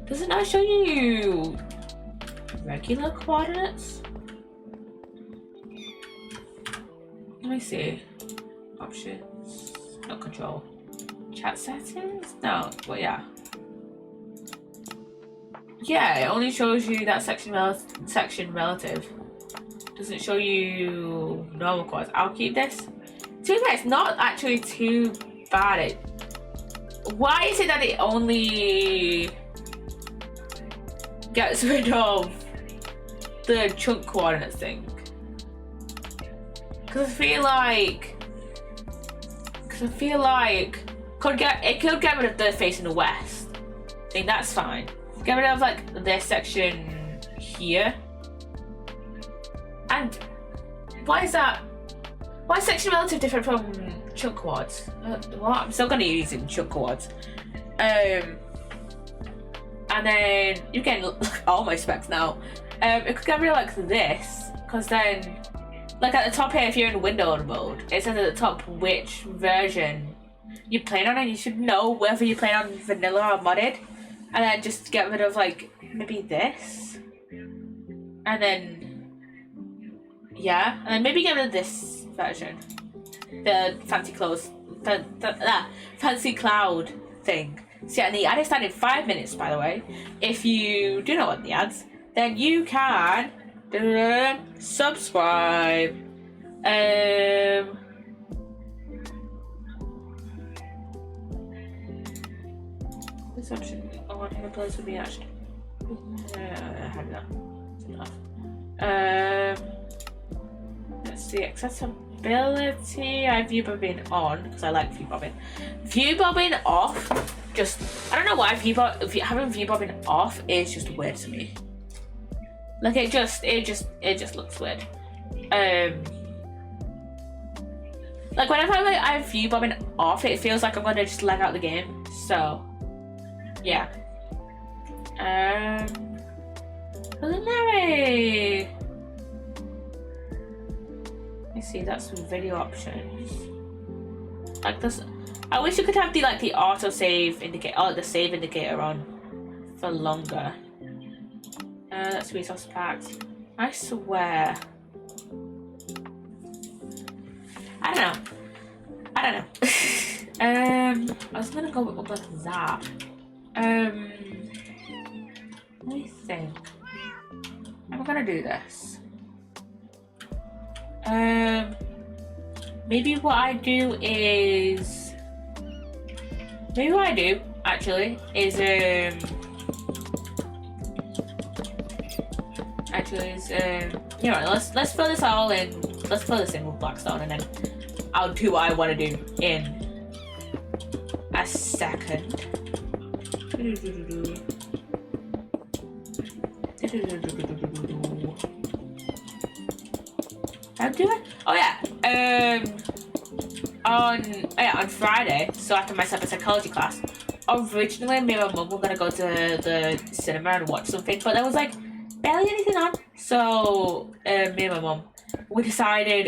Does it not show you regular coordinates? Let me see. Options. No control. Chat settings? No, but yeah. Yeah, it only shows you that section relative. Doesn't show you normal quads. I'll keep this. To be fair, it's not actually too bad. Why is it that it only gets rid of the chunk coordinates thing. Because I feel like it could get rid of the facing the west. I think that's fine. Get rid of like this section here. And why is that? Why is section relative different from chunk quads? What? I'm still gonna use it in chunk quads. And then you get all my specs now. It could get rid of like this, because then, like at the top here, if you're in window mode, it says at the top which version you're playing on, and you should know whether you're playing on vanilla or modded. And then just get rid of like maybe this, and then yeah, and then maybe get rid of this version, the fancy clothes, fancy cloud thing. So yeah, and the ad is starting in 5 minutes, by the way. If you do not want the ads, then you can subscribe. This option on here place would be actually. Let's see, accessibility. I view bobbing on because I like view bobbing. View bobbing off. Just I don't know why having view bobbing off is just weird to me. Like it just looks weird. Like whenever I have view bobbing off, it feels like I'm gonna just lag out the game. So yeah. Preliminary. Let's see, that's some video options. Like this. I wish you could have the auto save indicator, or the save indicator on for longer. That's resource packs. I swear. I don't know. I was gonna go with that. Let me think. I'm gonna do this. Maybe what I do actually is you know, let's fill this all in. Let's fill this in with Blackstone, and then I'll do what I want to do in a second. I'll do it. Oh yeah. On Friday, so after my psychology class, originally me and my mum were gonna go to the cinema and watch something, but there was like barely anything on. So me and my mum, we decided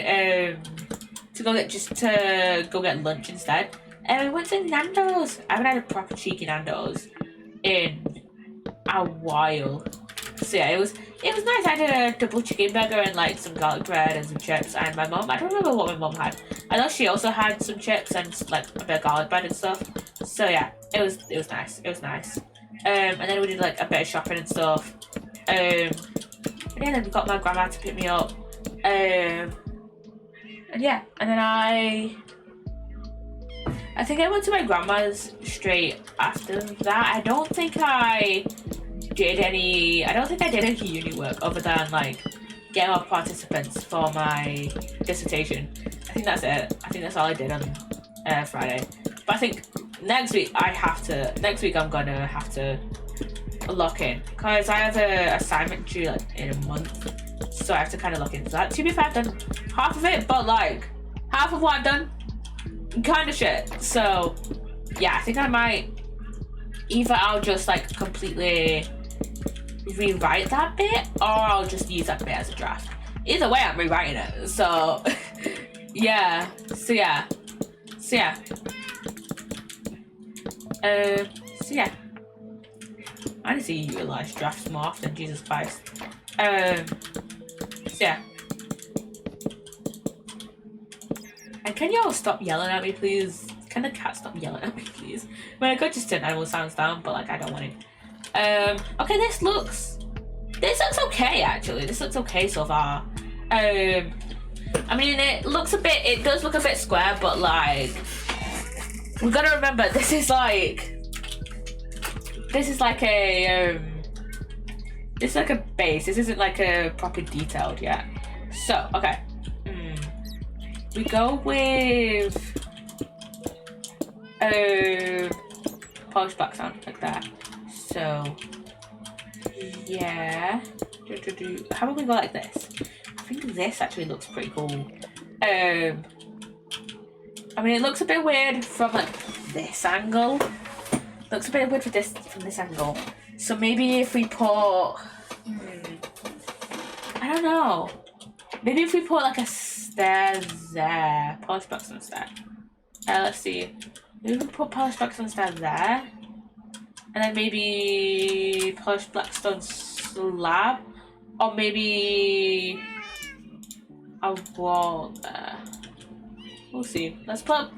to go get lunch instead, and we went to Nando's. I haven't had a proper cheeky Nando's in a while. So yeah, it was nice. I had a double chicken burger and like some garlic bread and some chips. And my mum, I don't remember what my mum had. I know she also had some chips and like a bit of garlic bread and stuff. So yeah, it was nice. It was nice. And then we did like a bit of shopping and stuff. And then we got my grandma to pick me up. And yeah, and then I think I went to my grandma's straight after that. I don't think I did any uni work other than like get more participants for my dissertation. I think that's it. I think that's all I did on Friday. But I think next week I'm gonna have to lock in, because I have an assignment due like in a month, so I have to kind of look into that. To be fair, I've done half of it, but like half of what I've done kind of shit. So yeah, I think I might I'll just like completely rewrite that bit, or I'll just use that bit as a draft. Either way, I'm rewriting it. So yeah. I need to utilize drafts more often, Jesus Christ. And can y'all stop yelling at me, please? Can the cat stop yelling at me, please? I mean, I could just turn animal sounds down, but like I don't want it. Okay, this looks okay actually. This looks okay so far. I mean, it does look a bit square, but like we gotta remember this is like a This is like a base. This isn't like a proper detailed yet. So, okay. We go with polished black sound like that. So yeah. How about we go like this? I think this actually looks pretty cool. I mean, it looks a bit weird from like this angle. Looks a bit weird from this angle. So maybe if we put, I don't know. Maybe if we put like a stair there, polished black stone stair. Let's see. Maybe we put polished black stone stair there, and then maybe polished black stone slab, or maybe a wall there. We'll see. Let's put.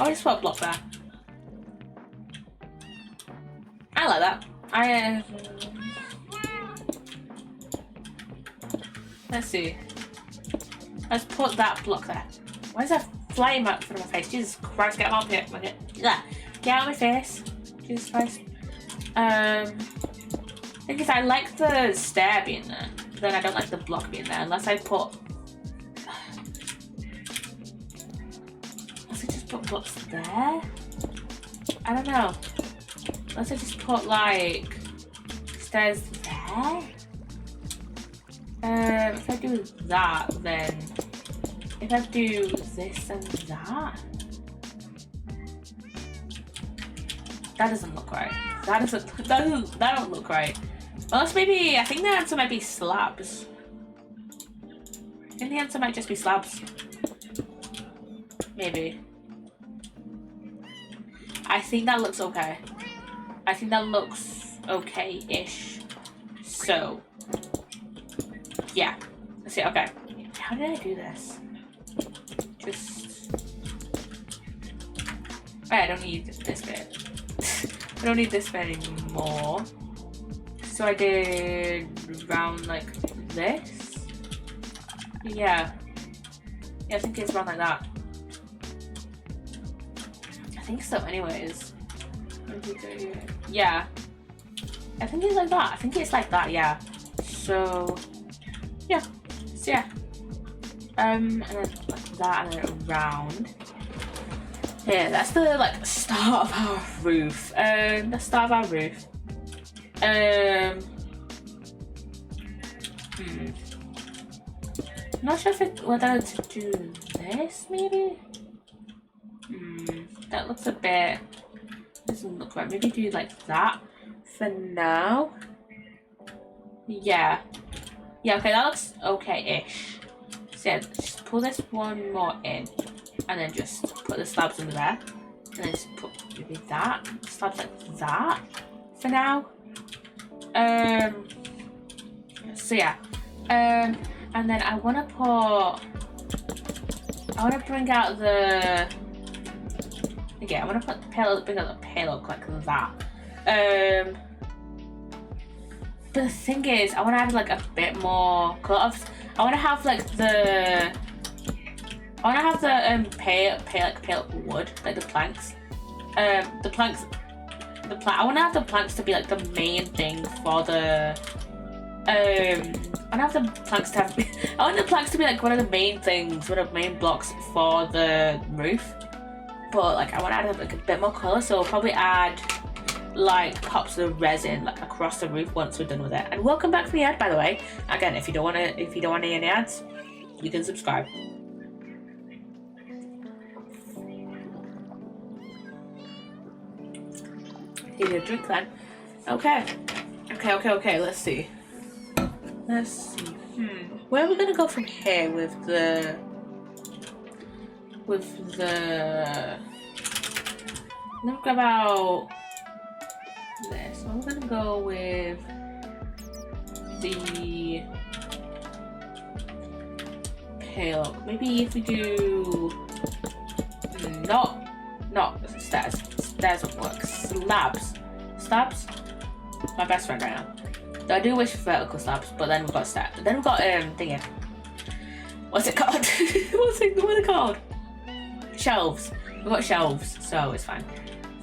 I'll just put a block there. I like that. Let's see. Let's put that block there. Why is that flying out in front of my face? Jesus Christ, get out of here. Get out of my face. Jesus Christ. Thing is, I like the stair being there, but then I don't like the block being there unless I put. Unless I just put blocks there? I don't know. Unless I just put like stairs there? If I do that, then if I do this and that doesn't look right. That don't look right. Unless maybe, I think the answer might be slabs. I think the answer might just be slabs. Maybe. I think that looks okay. I think that looks okay-ish. So, yeah. Let's see, okay. How did I do this? Just... I don't need this bit. I don't need this bit anymore. So I did round like this. Yeah. Yeah, I think it's round like that. I think so anyways. Yeah. I think it's like that. I think it's like that, yeah. So yeah. So yeah. And then like that and then around. Yeah, that's the like start of our roof. The start of our roof. I'm not sure if whether to do this maybe. That looks a bit, doesn't look right. Maybe do like that for now. Yeah. Yeah, okay, that looks okay-ish. So yeah, just pull this one more in and then just put the slabs under there. And then just put maybe that, slabs like that for now. So yeah. And then I wanna bring out the, again, I wanna bring out the payload like that. But the thing is, I want to add like a bit more cut-offs. I want to have like the pale wood, like the planks. I want to have the planks to be like the main thing for the. I want the planks to be like one of the main things, one of the main blocks for the roof. But like I want to add like a bit more colour, so I'll probably add like pops of resin like across the roof once we're done with it. And welcome back to the ad, by the way. Again, if you don't want any ads, you can subscribe. Give you a drink then. Okay. Let's see. Where are we gonna go from here with the Look about this. I'm gonna go with the pale. Maybe if we do not stairs. Stairs won't work. Slabs. My best friend right now. So I do wish for vertical slabs, but then we've got stairs. Then we've got thingy. What's it called? What are they called? Shelves. We've got shelves, so it's fine.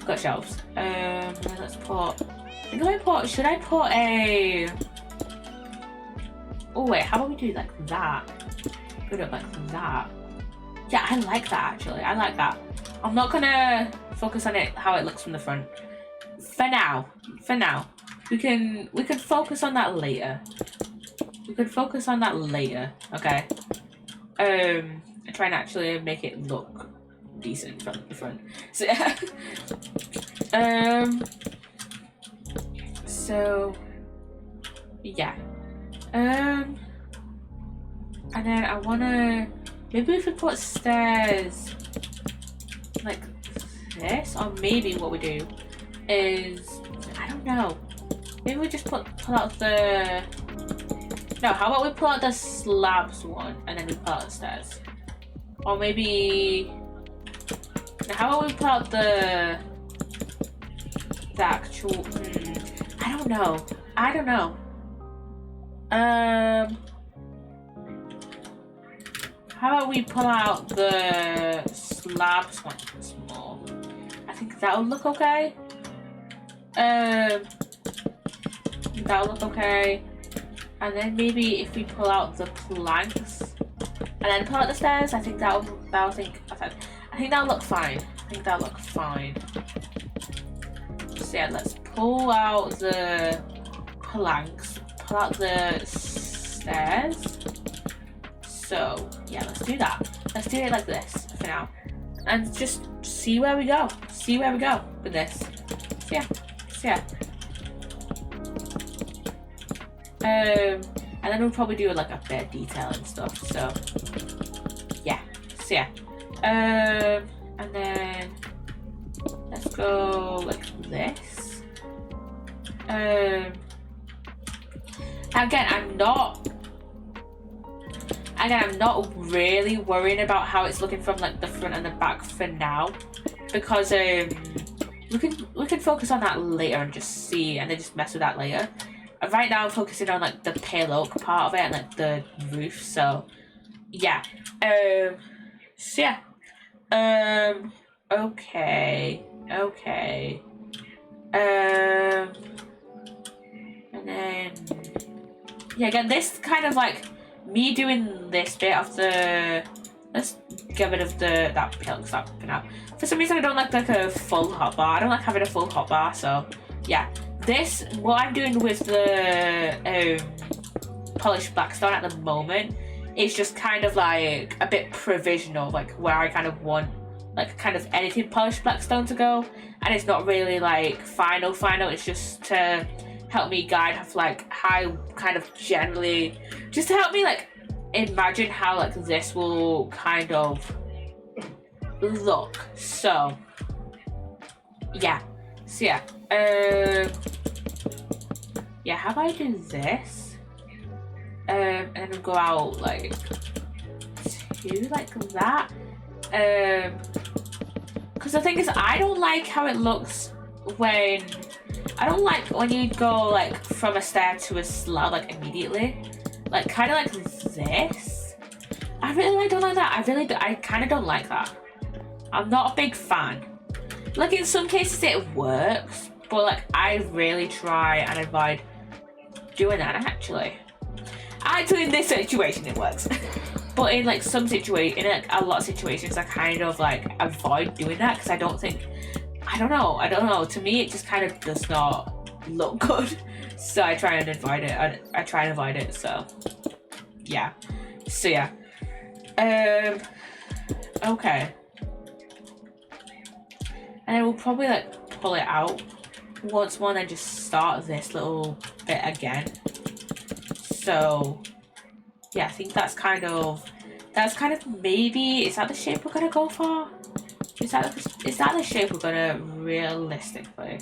got shelves. Let's put. I think I might put. Should I put a? Oh wait, how about we do like that? Put it like that. Yeah, I like that actually. I like that. I'm not gonna focus on it how it looks from the front. For now. We can focus on that later. We could focus on that later, okay? And try and actually make it look decent from the front. So so yeah. And then I wanna maybe if we put stairs like this, or maybe what we do is I don't know. Maybe we just pull out the no, how about we pull out the slabs one and then we pull out the stairs? Or maybe how about we pull out the actual I don't know. How about we pull out the slabs once more? I think that'll look okay. That'll look okay. And then maybe if we pull out the planks and then pull out the stairs, I think that'll look fine. So yeah, let's pull out the planks, pull out the stairs. So yeah, let's do that. Let's do it like this for now, and just see where we go. With this. So yeah. And then we'll probably do like a bit of detail and stuff. So yeah. And then let's go like this. Again, I'm not really worrying about how it's looking from like the front and the back for now, because we can focus on that later and just see, and then just mess with that later. Right now I'm focusing on like the pale oak part of it and like the roof. So yeah. Okay. And then yeah, again, this kind of like me doing this bit of the. Let's get rid of that pale stuff for now. For some reason, I don't like a full hotbar. I don't like having a full hotbar. So yeah, what I'm doing with the polished blackstone at the moment is just kind of like a bit provisional, like where I kind of want like kind of edited polished blackstone to go, and it's not really like final. It's just to help me guide like how kind of generally, just to help me like imagine how like this will kind of look. So yeah. How about I do this? And then we'll go out like two like that. Because the thing is, I don't like how it looks when you go like from a stair to a slab like immediately, like kind of like this. I don't like that. I kind of don't like that. I'm not a big fan. Like in some cases it works, but like I really try and avoid doing that. Actually in this situation it works. But in like some situations, in like a lot of situations, I kind of like avoid doing that because I don't know. To me, it just kind of does not look good. So I try and avoid it. So yeah. Okay. And then we'll probably like pull it out once more and then just start this little bit again. So yeah, I think that's kind of maybe, is that the shape we're gonna go for? Is that the shape we're gonna realistically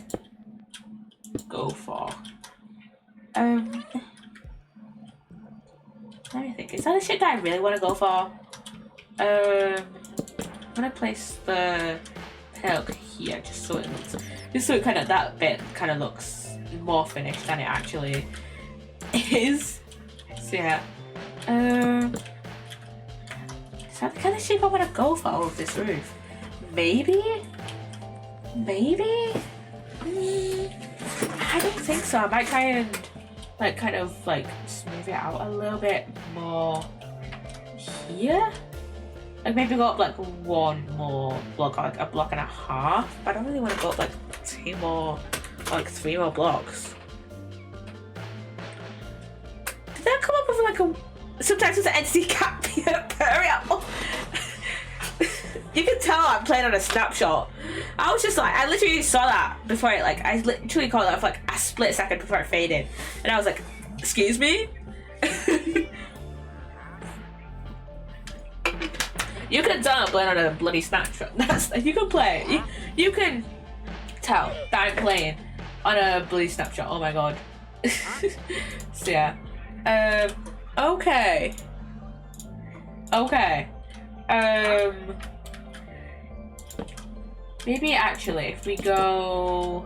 go for? Let me think. Is that the shape that I really want to go for? I'm gonna place the pilk here just so it kind of, that bit kind of looks more finished than it actually is. So yeah. Is that the kind of shape I want to go for with this roof? Maybe? Maybe? I don't think so. I might try and like kind of like smooth it out a little bit more here. Like maybe go up like one more block, like a block and a half. But I don't really want to go up like 2 more, like 3 more blocks. Did that come up with like a subtitles entity cat period? You can tell I'm playing on a snapshot. I was just like, I literally saw that before it, like, I literally caught that for like a split second before it faded. And I was like, excuse me? You can tell I'm playing on a bloody snapshot. You can play. You can tell that I'm playing on a bloody snapshot. Oh my god. So yeah. Okay. Okay. Maybe actually if we go...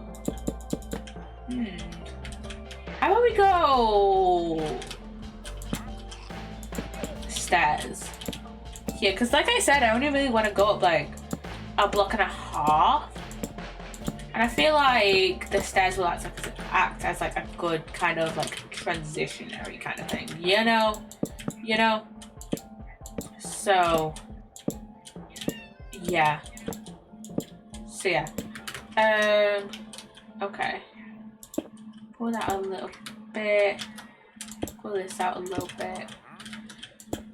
How about we go... stairs? Yeah, because like I said, I only really want to go up like a block and a half. And I feel like the stairs will act as like a good kind of like transitionary kind of thing. You know? You know? So... yeah. So yeah, okay, pull that a little bit, pull this out a little bit,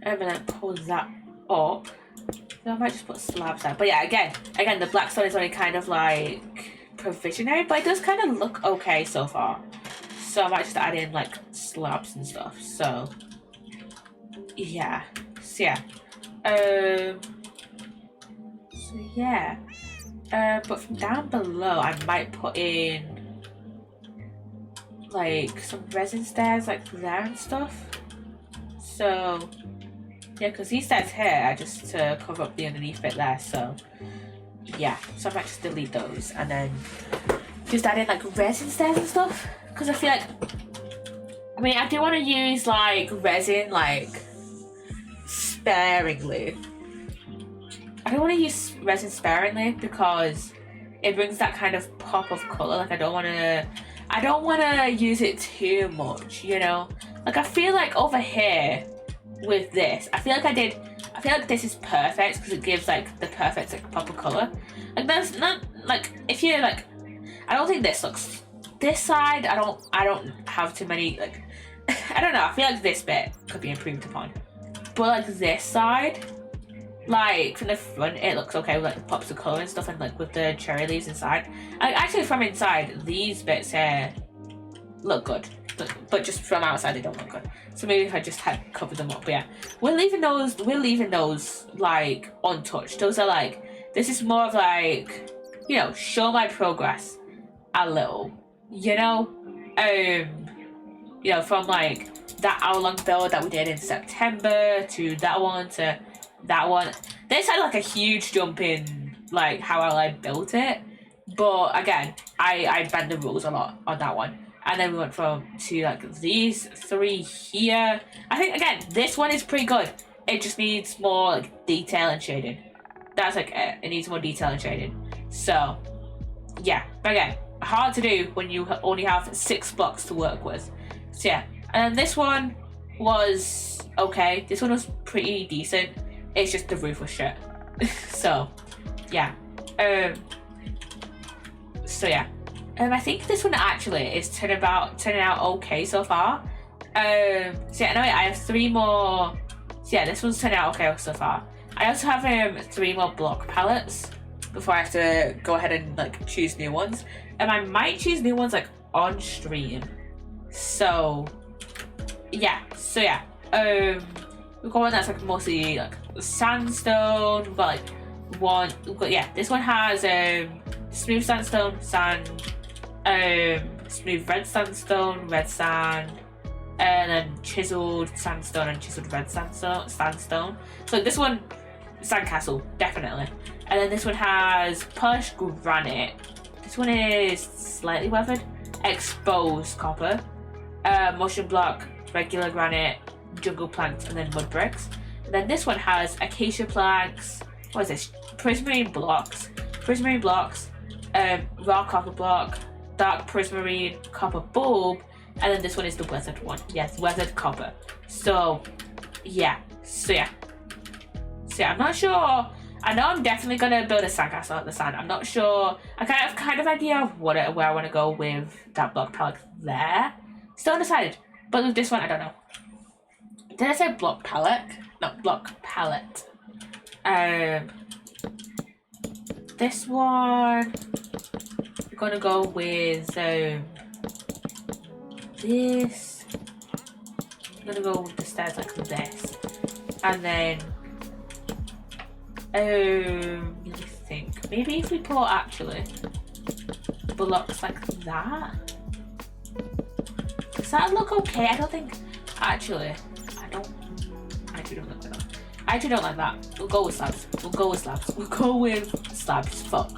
and then pull that up. So I might just put slabs there. But yeah, again, the black stone is only kind of like provisionary, but it does kind of look okay so far. So I might just add in like slabs and stuff. So yeah, but from down below, I might put in like some resin stairs like there and stuff. So yeah, because these stairs here are just to cover up the underneath bit there. So yeah, so I might just delete those and then just add in like resin stairs and stuff. Because I feel like, I mean, I do want to use like resin like sparingly. I don't want to use resin sparingly because it brings that kind of pop of color. Like I don't want to use it too much, you know? Like I feel like over here with this, I feel like this is perfect because it gives like the perfect like pop of color. Like that's not like, if you're like, I don't think this looks, this side, I don't have too many like, I don't know, I feel like this bit could be improved upon. But like this side, like from the front it looks okay with like the pops of colour and stuff, and like with the cherry leaves inside. Like actually from inside these bits here look good, but just from outside they don't look good. So maybe if I just had covered them up. But yeah, we're leaving those like untouched. Those are like, this is more of like, you know, show my progress a little, you know? You know, from like that hour-long build that we did in September to that one to that one. This had like a huge jump in like how I built it, but again, I bent the rules a lot on that one. And then we went to like these 3 here. I think again this one is pretty good. It just needs more like detail and shading. That's like it needs more detail and shading. So yeah, but again, hard to do when you only have 6 blocks to work with. So yeah, and this one was okay. This one was pretty decent. It's just the roof was shit. So yeah, I think this one actually is turning out okay so far. So yeah, anyway, I have 3 more. So yeah, this one's turning out okay so far. I also have 3 more block palettes before I have to go ahead and like choose new ones, and I might choose new ones like on stream. So yeah, we've got one that's like mostly like sandstone. We've got like this one has smooth sandstone, sand, smooth red sandstone, red sand, and then chiseled sandstone and chiseled red sandstone. So this one, sandcastle, definitely. And then this one has polished granite. This one is slightly weathered, exposed copper, motion block, regular granite, jungle planks, and then mud bricks. And then this one has acacia planks. What is this? Prismarine blocks, raw copper block, dark prismarine copper bulb, and then this one is the weathered one. Yes, weathered copper. So yeah, I'm not sure. I know I'm definitely gonna build a sandcastle out of the sand. I'm not sure. I kind of idea of where I want to go with that block palette there. Still undecided. But with this one, I don't know. Did I say block palette? No, block palette. This one, we're gonna go with this. I'm gonna go with the stairs like this, and then let me think. Maybe if we put actually blocks like that. Does that look okay? I don't think. Actually, I don't like that. I actually don't like that. We'll go with slabs. We'll go with slabs. Fuck.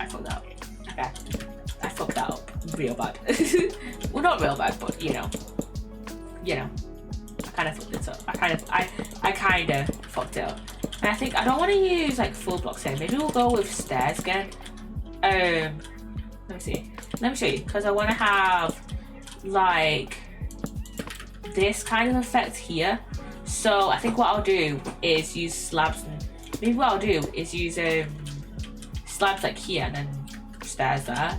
I fucked that up. Okay. I fucked that up real bad. Well, not real bad, but you know. I kind of fucked it up. I kind of fucked it up. And I think I don't want to use like full blocks here. Maybe we'll go with stairs again. Let me see. Let me show you, because I want to have like this kind of effect here. So I think what I'll do is use slabs, and maybe what I'll do is use slabs like here and then stairs there.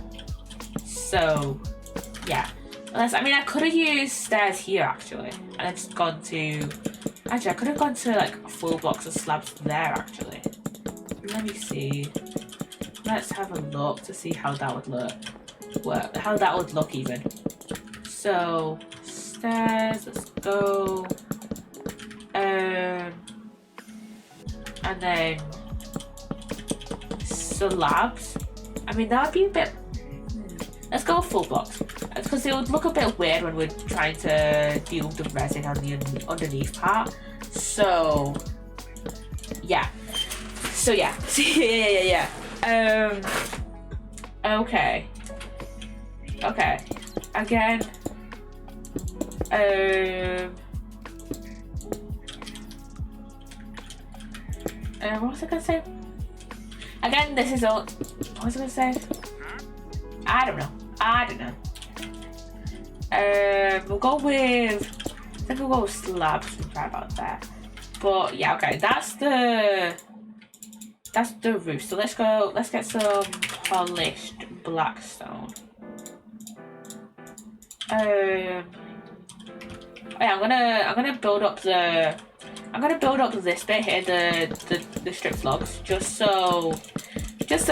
So yeah. I mean, I could have used stairs here actually, and then just gone to. Actually, I could have gone to like full blocks of slabs there actually. Let me see. Let's have a look to see how that would look. How that would look even. So stairs. Let's go. And then slabs. I mean, that would be a bit. Let's go with full blocks, because it would look a bit weird when we're trying to deal with the resin on the underneath part. So yeah. Yeah. Okay. Again. What was I gonna say? Again, this is all. What was I gonna say? I don't know. We'll go with. I think we'll go with slabs. Right about that. But yeah, okay. That's the roof. So let's go. Let's get some polished black stone. Yeah, I'm gonna build up the. I'm gonna build up this bit here, the stripped logs, just so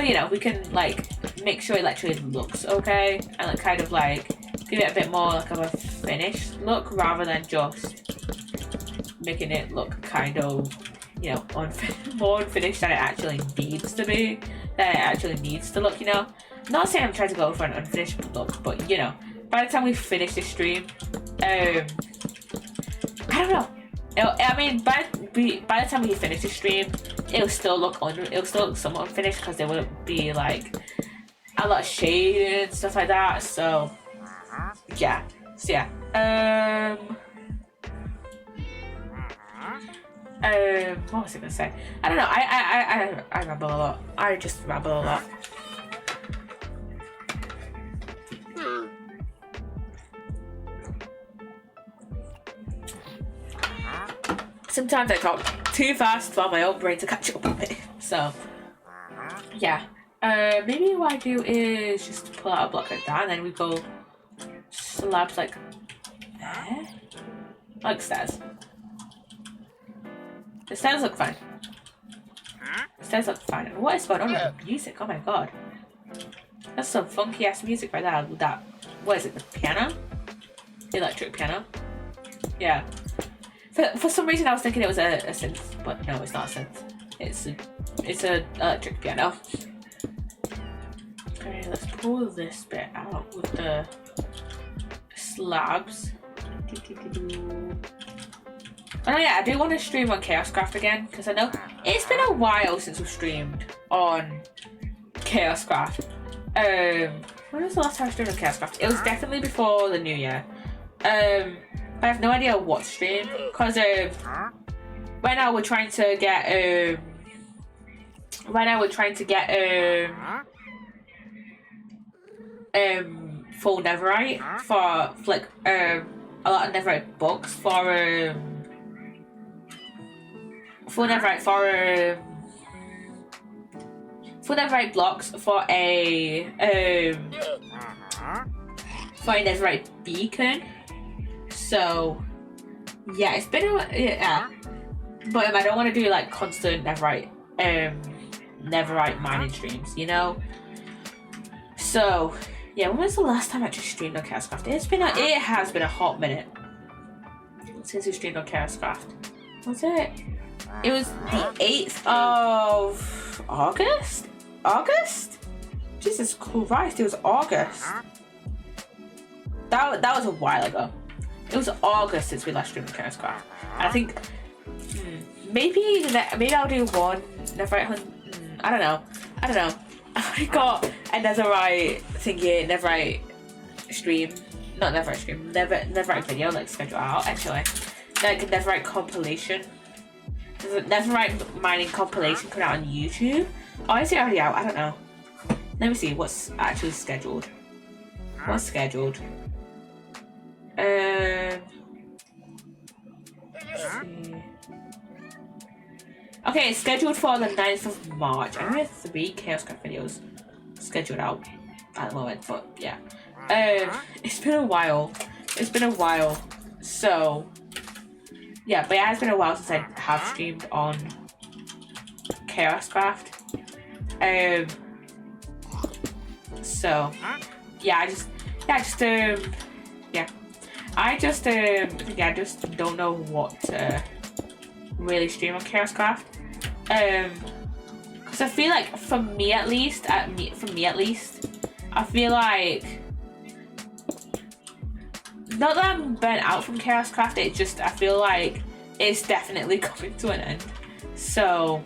you know we can like make sure it actually looks okay, and like kind of like give it a bit more like of a finished look rather than just making it look kind of, you know, more unfinished than it actually needs to be, than it actually needs to look, you know. Not saying I'm trying to go for an unfinished look, but you know, by the time we finish this stream, I don't know. I mean, by the time we finish the stream, it'll still look somewhat unfinished, because there won't be like a lot of shade and stuff like that. So yeah. What was I gonna say? I don't know. I ramble a lot. I just ramble a lot. Sometimes I talk too fast for my own brain to catch up with it. So yeah. Maybe what I do is just pull out a block like that, and then we go slabs like there, like stairs. The stairs look fine. And what is going on with the music? Oh my god, that's some funky ass music right there. That, what is it? The piano? The electric piano? Yeah. For some reason I was thinking it was a synth, but no, it's not a synth. It's a electric piano. Okay, let's pull this bit out with the slabs. Oh yeah, I do want to stream on Chaoscraft again, because I know it's been a while since we've streamed on Chaoscraft. When was the last time I streamed on Chaoscraft? It was definitely before the new year. I have no idea what stream, because right now we're trying to get full Netherite for like a lot of Netherite books for full Netherite full Netherite blocks for a Netherite beacon. So yeah, it's been but I don't want to do like constant Netherite mining streams, you know. So yeah, when was the last time I actually streamed on Chaoscraft? It has been a hot minute since we streamed on Chaoscraft. Was it? It was the 8th of August? Jesus Christ, it was August. That was a while ago. It was August since we last streamed on Chaoscraft. I think maybe I'll do one Netherite hunt. I don't know. I got a Netherite thingy, Netherite stream. Not Netherite stream, Netherite video, like schedule out actually. Like a Netherite compilation. There's a Netherite mining compilation coming out on YouTube. Oh, is it already out? I don't know. Let me see what's actually scheduled. What's scheduled? Okay, it's scheduled for the 9th of March. I have 3 Chaoscraft videos scheduled out at the moment, but yeah. It's been a while. So yeah, but it has been a while since I have streamed on Chaoscraft. So yeah, I just don't know what to really stream on Chaoscraft. Because I feel like for me at least, I feel like not that I'm burnt out from Chaoscraft, I feel like it's definitely coming to an end. So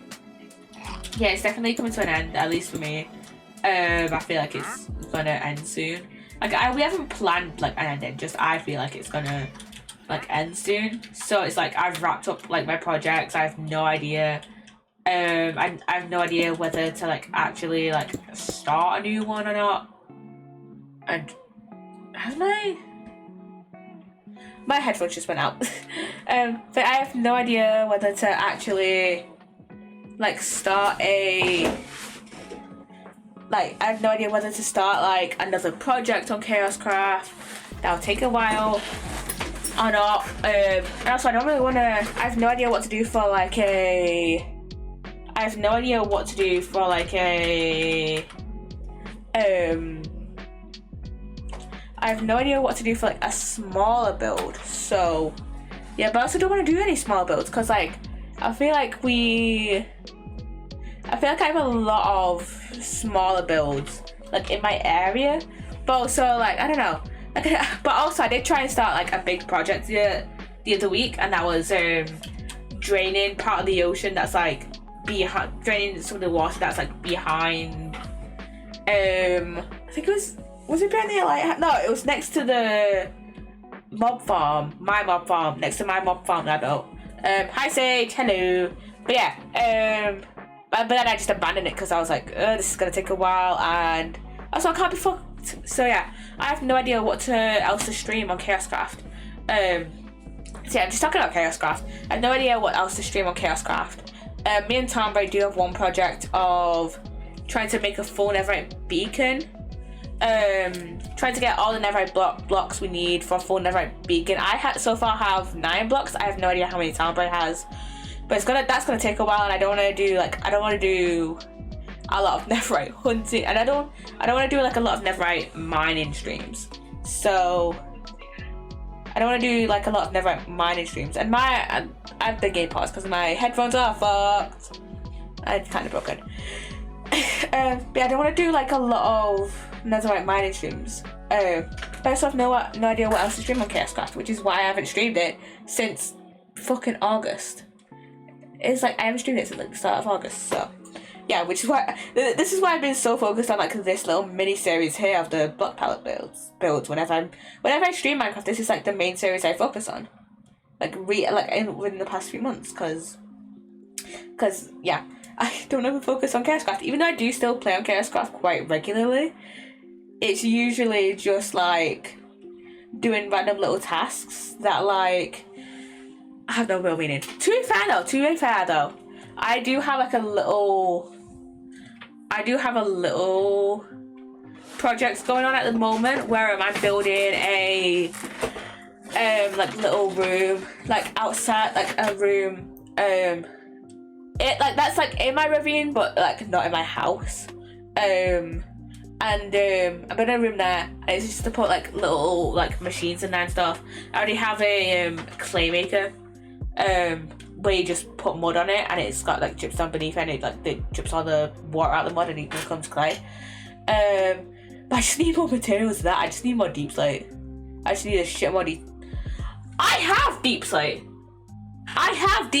yeah, it's definitely coming to an end, at least for me. I feel like it's gonna end soon. Like we haven't planned like an ending, just I feel like it's gonna like end soon. So it's like I've wrapped up like my projects. I have no idea. I have no idea whether to like actually like start a new one or not. And has my headphones just went out. But I have no idea whether to actually like start I have no idea whether to start like another project on Chaoscraft. That'll take a while or not. And also I have no idea what to do for like a smaller build. So yeah, but I also don't want to do any small builds because like I feel like I have a lot of smaller builds like in my area, but also like I don't know, like, but also I did try and start like a big project the other week, and that was draining part of the ocean that's like draining some of the water that's like behind I think it was it behind the lighthouse? No, it was next to the mob farm, next to my mob farm that I built. Hi Sage, hello. But yeah, but then I just abandoned it because I was like, this is gonna take a while, and also I can't be fucked. So yeah, I have no idea what else to stream on Chaoscraft. So yeah, I'm just talking about Chaoscraft. I have no idea what else to stream on Chaoscraft. Me and Tomboy do have one project of trying to make a full Netherite beacon. Trying to get all the Netherite blocks we need for a full Netherite beacon. So far have 9 blocks. I have no idea how many Tomboy has. But that's gonna take a while, and I don't want to do a lot of Netherite hunting, and I don't want to do like a lot of Netherite mining streams. So I don't want to do like a lot of Netherite mining streams. And I have the game pause because my headphones are fucked. It's kind of broken. But I don't want to do like a lot of Netherite mining streams. But I also have no idea what else to stream on Chaoscraft, which is why I haven't streamed it since fucking August. It's like I haven't streamed it since like the start of August, so yeah, which is why this is why I've been so focused on like this little mini series here of the block palette builds. Whenever I stream Minecraft, this is like the main series I focus on, within the past few months, because yeah, I don't ever focus on Chaoscraft, even though I do still play on Chaoscraft quite regularly. it's usually just like doing random little tasks that like have no real meaning. To be fair though, I do have like a little projects going on at the moment where I'm building a like little room, like outside, like a room, it like that's like in my ravine but like not in my house, and I'm in a room there and it's just to put like little like machines in there and stuff. I already have a clay maker where you just put mud on it and it's got like drips down beneath and it like it drips all the water out of the mud and it becomes clay. But I just need more materials for that. I just need more deep slate. I just need a shit more deep. I have deep slate. I have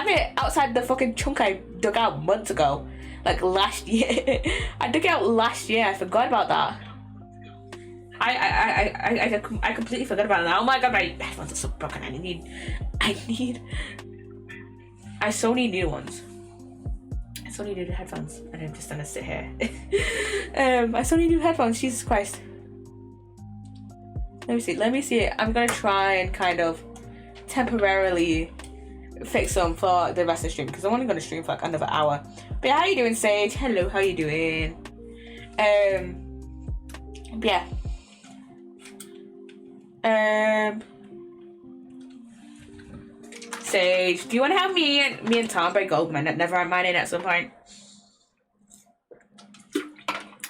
it outside the fucking chunk I dug out months ago. Like last year. I dug it out last year. I forgot about that. I completely forgot about it now. Oh my god, my headphones are so broken. I so need new ones. I so need new headphones. And I'm just gonna sit here. I so need new headphones. Jesus Christ. Let me see. I'm gonna try and kind of temporarily fix them for the rest of the stream because I'm only gonna stream for like another hour. But yeah, how you doing, Sage? Hello, how you doing? Yeah. Sage, do you want to have me and Tom break open Neverite mining at some point?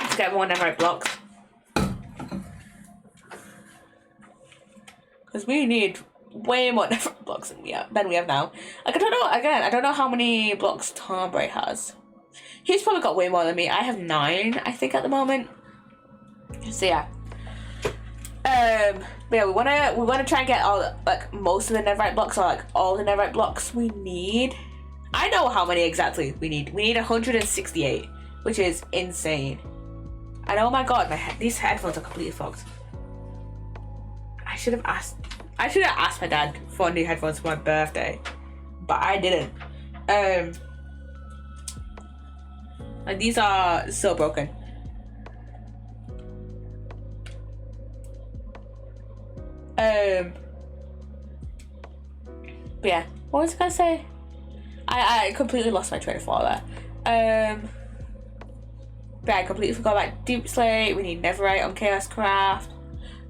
Let's get more Neverite blocks. Because we need way more Neverite blocks than we have now. Like I don't know how many blocks Tom Bray has. He's probably got way more than me. I have 9, I think, at the moment. So yeah. But yeah, we wanna try and get all like most of the Neverite blocks or like all the Neverite blocks we need. I know how many exactly we need. We need 168, which is insane. And oh my god, these headphones are completely fucked. I should have asked my dad for new headphones for my birthday, but I didn't. Like these are so broken. But yeah, what was I gonna say? I completely lost my train of thought there. But I completely forgot about Deep Slate. We need Neverite on Chaos Craft.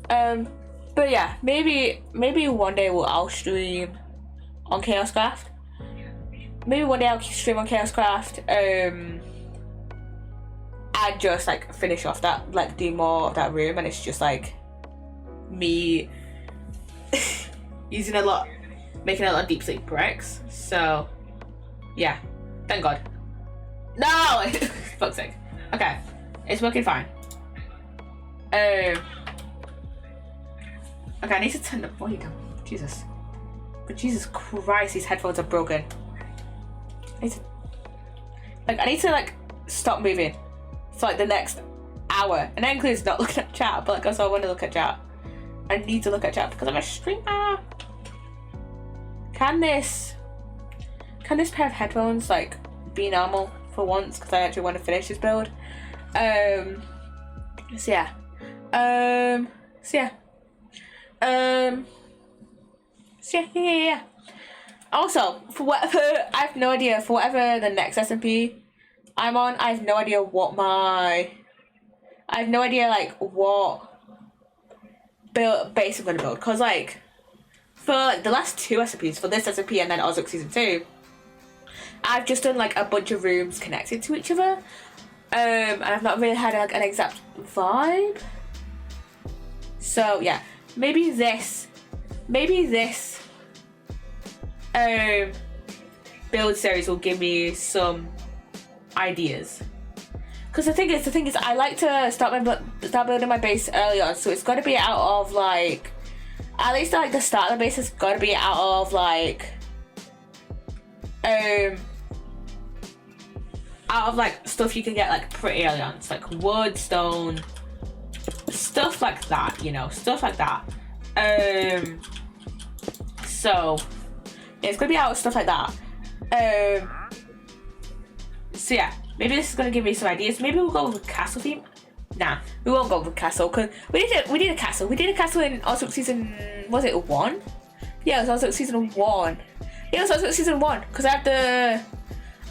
But yeah, maybe one day I'll stream on Chaos Craft. Maybe one day I'll stream on Chaos Craft. And just like finish off that, like do more of that room, and it's just like me making a lot of Deep Slate bricks. So yeah, thank god. No, fuck's sake. Okay, it's working fine. Okay, I need to turn the volume down. Jesus, but Jesus Christ, these headphones are broken. I need to stop moving for like the next hour, and that includes not looking at chat. But like also I want to look at chat. I need to look at chat because I'm a streamer. Can this pair of headphones like be normal for once? Because I actually want to finish this build. So yeah. Also, for whatever, I have no idea, for whatever the next SMP I'm on, I have no idea what base I'm gonna build. Cause like, for like the last 2 SMPs, for this SMP and then Ozark Season 2, I've just done like a bunch of rooms connected to each other. And I've not really had like an exact vibe. So yeah, maybe this build series will give me some ideas. Because the thing is, I like to start building my base early on, so it's got to be out of like, at least like the start of the base has got to be out of like, stuff you can get like pretty early on. It's like wood, stone, stuff like that, stuff like that. So it's gonna be out of stuff like that. So yeah, maybe this is gonna give me some ideas. Maybe we'll go with a castle theme. Nah, we won't go to castle because we did a castle. We did a castle in also season, was it 1? Yeah, it was also season 1. Yeah, it was also season 1 because I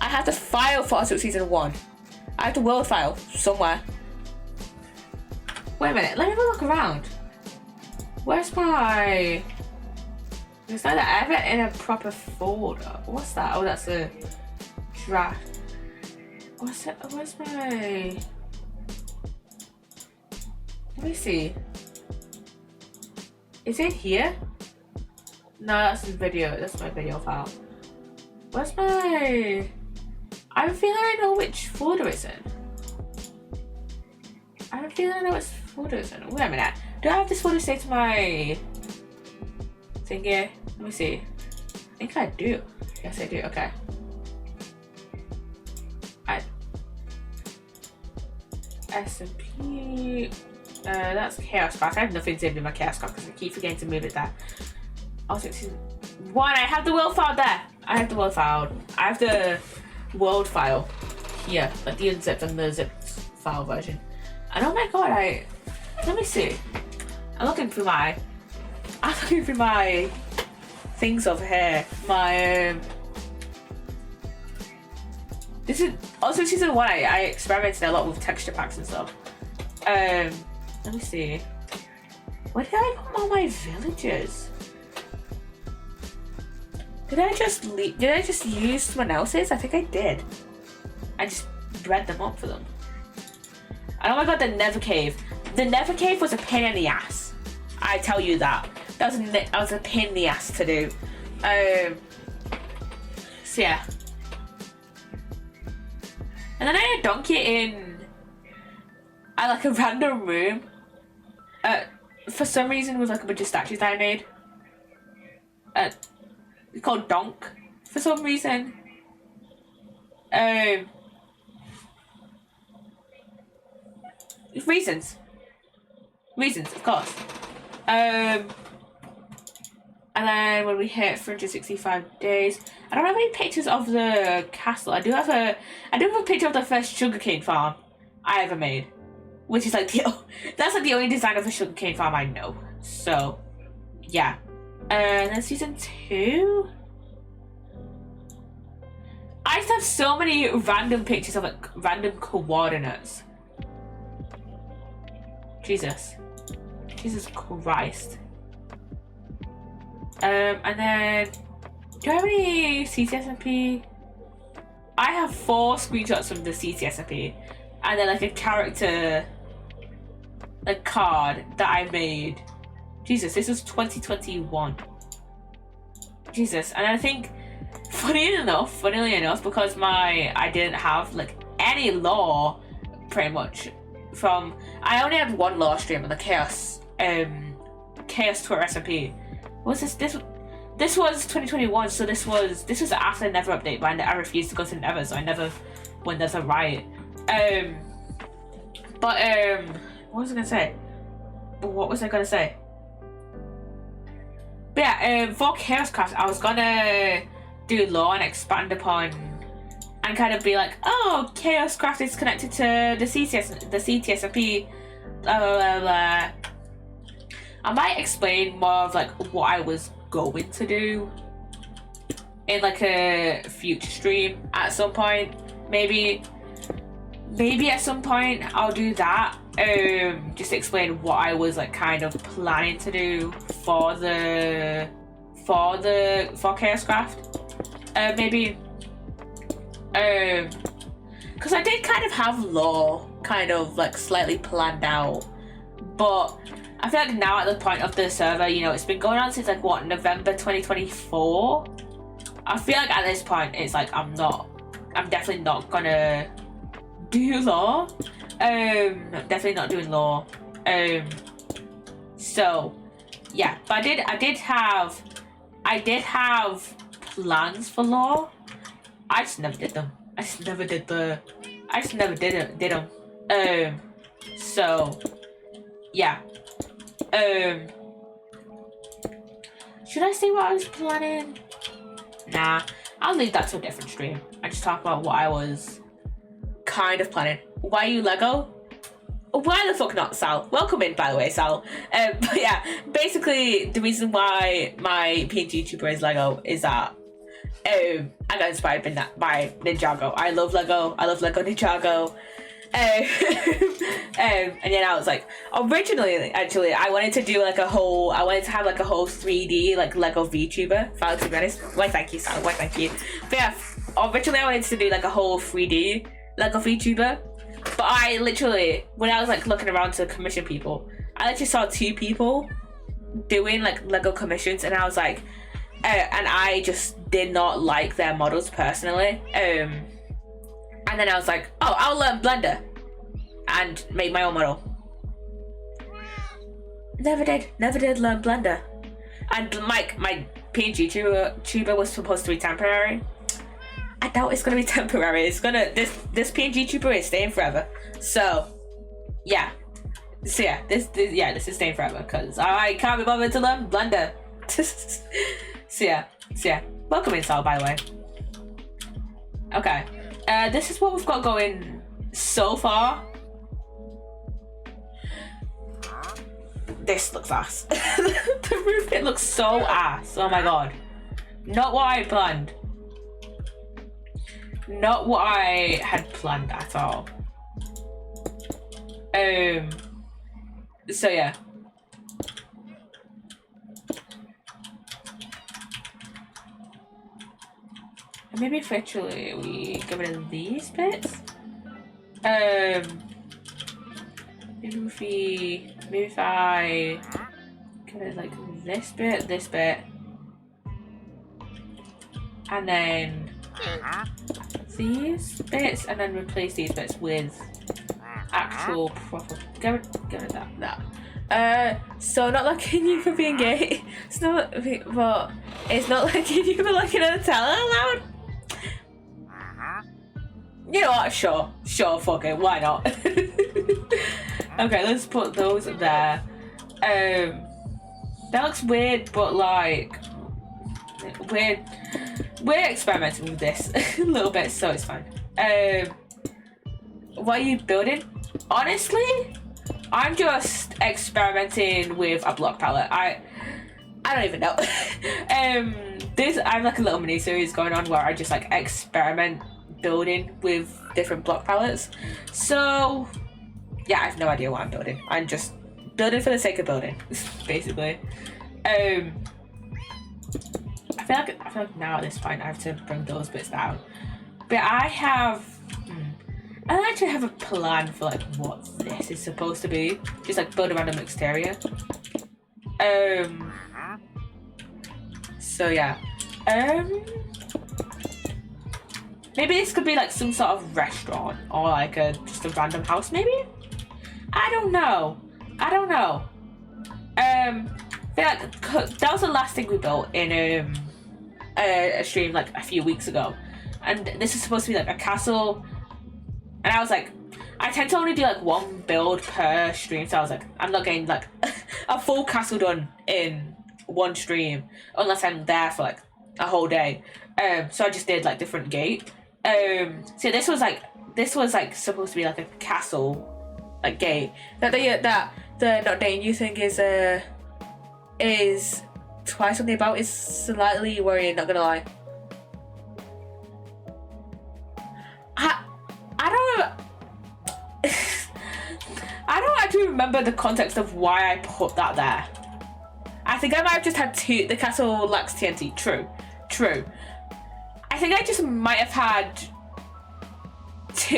have the file for also season 1. I have the world file somewhere. Wait a minute, let me have a look around. Where's my... It's not that I have it in a proper folder. What's that? Oh, that's a draft. What's it? Where's my... Let me see. Is it here? No, that's the video. That's my video file. Where's my... I feel like I know which folder it's in. I don't feel like I know which folder it's in. Wait a minute. Do I have this folder saved to my thingy? Let me see. I think I do. Yes, I do. Okay. SMP. That's Chaos Craft. I have nothing saved in my Chaos Craft because I keep forgetting to move it there. Also, season 1. I have the world file there. I have the world file. I have the world file here, like the unzipped and the zipped file version. And oh my god, let me see. I'm looking through my things over here. My this is also season 1. I experimented a lot with texture packs and stuff. Let me see. Where did I put all my villagers? Did I just use someone else's? I think I did. I just bred them up for them. And oh my god, the Nether Cave. The Nether Cave was a pain in the ass. I tell you that. That was a pain in the ass to do. So yeah. And then I had a donkey in like a random room. For some reason with like a bunch of statues that I made. It's called Donk for some reason. Reasons, of course. And then when we hit 365 days, I don't have any pictures of the castle. I do have a picture of the first sugarcane farm I ever made, which is like that's like the only design of a sugarcane farm I know. So, yeah. And then season 2. I just have so many random pictures of like random coordinates. Jesus Christ. And then do I have any CCSMP? I have 4 screenshots from the CCSMP, and then like a character, a card that I made. Jesus, this was 2021. Jesus, and I think funnily enough, because I didn't have like any lore pretty much from, I only had 1 lore stream on the Chaos Twitter SMP. What's this? This was 2021, so this was after the Nether update, but I refused to go to the Nether, so I never went there to riot. What was I gonna say? But yeah, for Chaos Craft, I was gonna do lore and expand upon, and kind of be like, oh, Chaos Craft is connected to the CTSMP, blah blah blah blah. I might explain more of like what I was going to do in like a future stream at some point. Maybe at some point I'll do that. Just explain what I was like kind of planning to do for Chaos Craft. Maybe because I did kind of have lore kind of like slightly planned out, but I feel like now at the point of the server, you know, it's been going on since like what, November 2024. I feel like at this point it's like I'm definitely not gonna do lore. I'm definitely not doing lore. So yeah, but I did have plans for lore. I just never did them. I just never did them. So yeah. Should I say what I was planning? Nah, I'll leave that to a different stream. I just talk about what I was kind of planning. Why you Lego? Why the fuck not, Sal? Welcome in, by the way, Sal. But yeah, basically the reason why my PNG YouTuber is Lego is that I got inspired by Ninjago. I love Lego. I love Lego Ninjago. And then I was like, originally, actually, I wanted to do like a whole, I wanted to have like a whole 3D like Lego VTuber. If I was to be honest, why thank you, Sal. Why thank you. But yeah, originally I wanted to do like a whole 3D Lego VTuber. But I literally, when I was like looking around to commission people, I literally saw 2 people doing like Lego commissions, and I was like, and I just did not like their models personally. And then I was like, oh, I'll learn Blender and make my own model. Never did learn Blender. And my PNG tuber was supposed to be temporary. I doubt it's gonna be temporary. It's gonna this PNG tuber is staying forever. So yeah. So yeah, this is staying forever because I can't be bothered to learn Blender. So yeah. Welcome in, Sal, by the way. Okay. This is what we've got going so far. This looks ass. The roof pit looks so ass. Oh my god. Not what I planned. Not what I had planned at all. So yeah. Maybe if actually we get rid of these bits. Maybe if I get rid of like this bit, and then these bits, and then replace these bits with actual proper. Get rid of that. So not liking you for being gay. It's not, but it's not liking you for looking at the tele loud. You know what? Sure, fuck it, why not? Okay, let's put those there. That looks weird, but like we're experimenting with this a little bit, so it's fine. What are you building? Honestly, I'm just experimenting with a block palette. I don't even know. I have like a little mini series going on where I just like experiment building with different block palettes. So yeah, I have no idea what I'm building. I'm just building for the sake of building, basically. I feel like now at this point I have to bring those bits down. But I actually have a plan for like what this is supposed to be. Just like build a random exterior. So yeah. Maybe this could be like some sort of restaurant or like just a random house, maybe? I don't know. I feel like that was the last thing we built in a stream like a few weeks ago. And this is supposed to be like a castle. And I was like, I tend to only do like one build per stream. So I was like, I'm not getting like a full castle done in one stream unless I'm there for like a whole day. So I just did like different gate. So this was like supposed to be like a castle like gate. That the not dating you thing is twice something about is slightly worrying, not gonna lie. I don't actually remember the context of why I put that there. I think I might have just had the castle lacks TNT. True. I think I just might have had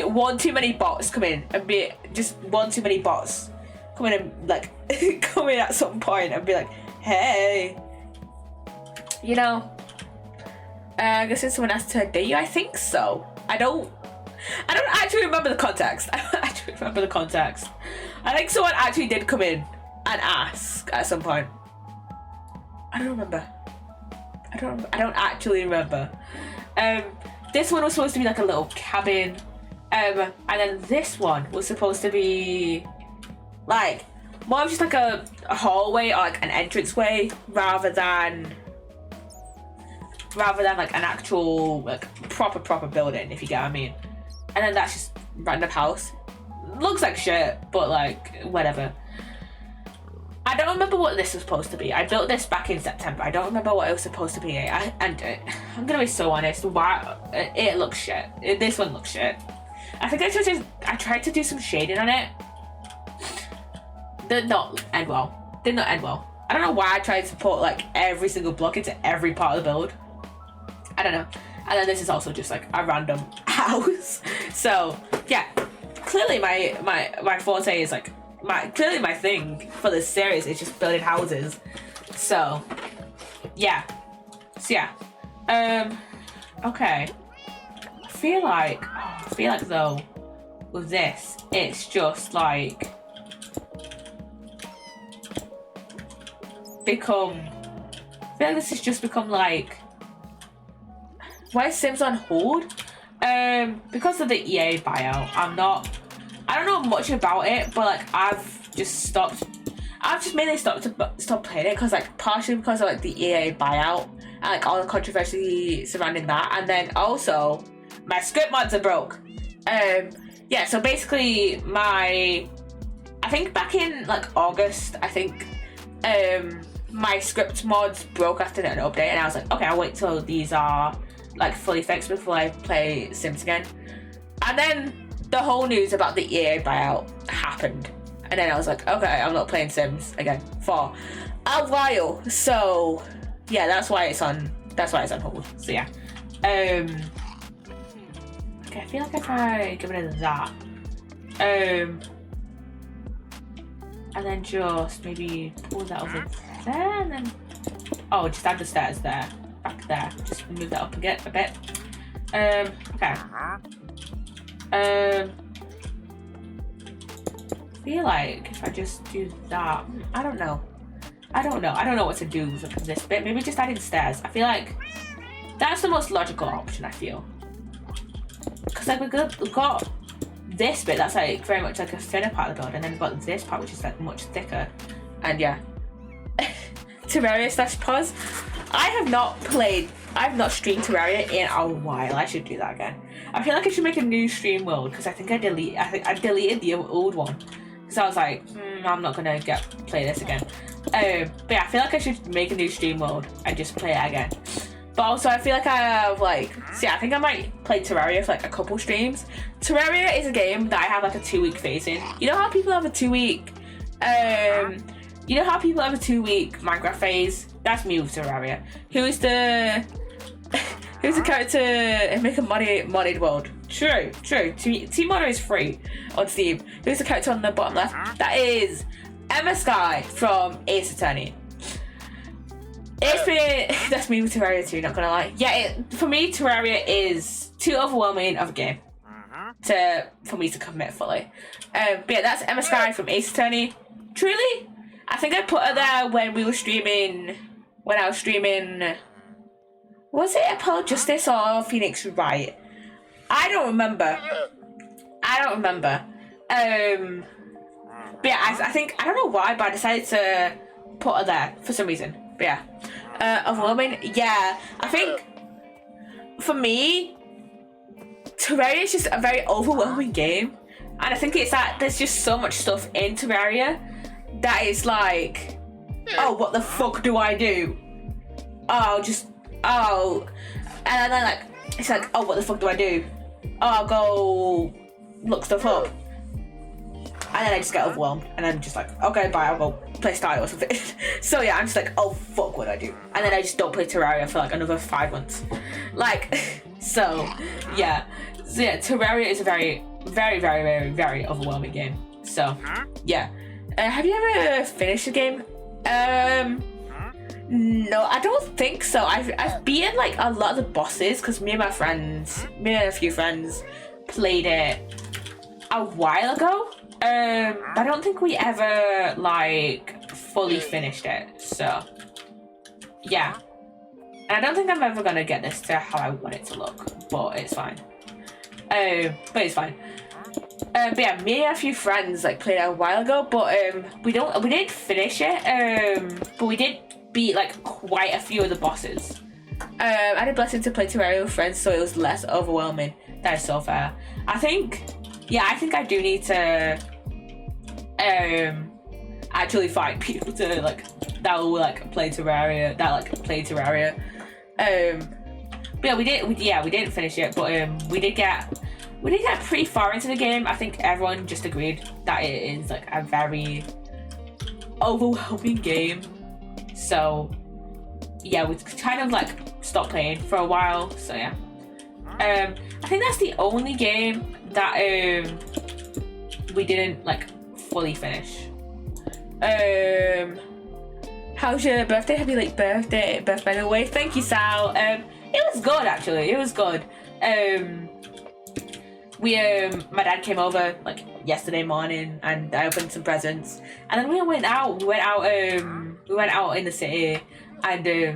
one too many bots come in and be just one too many bots come in and like come in at some point and be like, hey, you know, I guess it's someone asked to date you. I think so. I don't actually remember the context. I think someone actually did come in and ask at some point. I don't remember. I don't actually remember. This one was supposed to be like a little cabin. And then this one was supposed to be like more of just like a hallway or like an entranceway rather than like an actual like proper building, if you get what I mean. And then that's just random house. looks like shit, but like whatever. I don't remember what this was supposed to be. I built this back in September. I don't remember what it was supposed to be. I'm gonna be so honest. Why it looks shit. This one looks shit. I think I tried to do some shading on it. Did not end well. Did not end well. I don't know why I tried to put like every single block into every part of the build. I don't know. And then this is also just like a random house. So yeah, clearly my forte is like clearly my thing for this series is just building houses. So yeah. Okay. I feel like though with this it's just like I feel like this has just become like, why is Sims on hold? Because of the EA buyout, I don't know much about it, but like I've just mainly stopped playing it because like partially because of like the EA buyout and like all the controversy surrounding that, and then also my script mods are broke. Yeah, so basically I think back in like August, I think my script mods broke after an update, and I was like, okay, I'll wait till these are like fully fixed before I play Sims again. And then the whole news about the EA buyout happened, and then I was like, okay, I'm not playing Sims again for a while. So yeah, that's why it's on hold. So yeah, okay, I feel like if I get rid of that, and then just maybe pull that over there, and then just add the stairs there, back there, just move that up again a bit. Okay. I feel like if I just do that, I don't know what to do with this bit. Maybe just adding stairs. I feel like that's the most logical option, I feel, because like we've got this bit that's like very much like a thinner part of the build, and then we've got this part which is like much thicker. And yeah, Terraria / Pause. I've not streamed Terraria in a while. I should do that again. I feel like I should make a new stream world because I think I deleted the old one because I was like, I'm not gonna play this again. But yeah, I feel like I should make a new stream world and just play it again. But also I feel like I have I think I might play Terraria for like a couple streams. Terraria is a game that I have like a 2-week phase in. You know how people have a 2-week Minecraft phase? That's me with Terraria. Who's the character and make a modded world? True. Team Modder is free on Steam. Who's the character on the bottom left? That is Emma Sky from Ace Attorney. That's me with Terraria too, not gonna lie. Yeah, for me, Terraria is too overwhelming of a game for me to commit fully. But yeah, that's Emma Sky from Ace Attorney. Truly, I think I put her there when I was streaming. Was it Apollo Justice or Phoenix Wright? I don't remember. But yeah, I don't know why, but I decided to put her there for some reason. But yeah, overwhelming. Yeah, I think for me, Terraria is just a very overwhelming game, and I think it's that there's just so much stuff in Terraria that it's like, oh, what the fuck do I do? And then like it's like, oh, what the fuck do I do? Oh, I'll go look stuff up. And then I just get overwhelmed, and I'm just like, okay, bye, I'll go play Style or something. So yeah, I'm just like, oh fuck, what do I do? And then I just don't play Terraria for like another 5 months. So yeah, Terraria is a very, very, very, very, very overwhelming game. So yeah, have you ever finished a game? No, I don't think so. I've beaten like a lot of the bosses because me and a few friends played it a while ago. I don't think we ever like fully finished it. So yeah, and I don't think I'm ever gonna get this to how I want it to look, but it's fine. But yeah, me and a few friends like played it a while ago, but we didn't finish it. But we did beat like quite a few of the bosses. I had a blessing to play Terraria with friends, so it was less overwhelming. That is so fair. I think yeah, I think I do need to actually find people to like that will like play Terraria. But yeah, we didn't finish it, but we did get pretty far into the game. I think everyone just agreed that it is like a very overwhelming game. So yeah, we kind of like stopped playing for a while. So yeah, I think that's the only game that we didn't like fully finish. How's your birthday? Happy like birthday away. Thank you, Sal. It was good actually. It was good. We my dad came over like yesterday morning and I opened some presents and then we went out in the city and we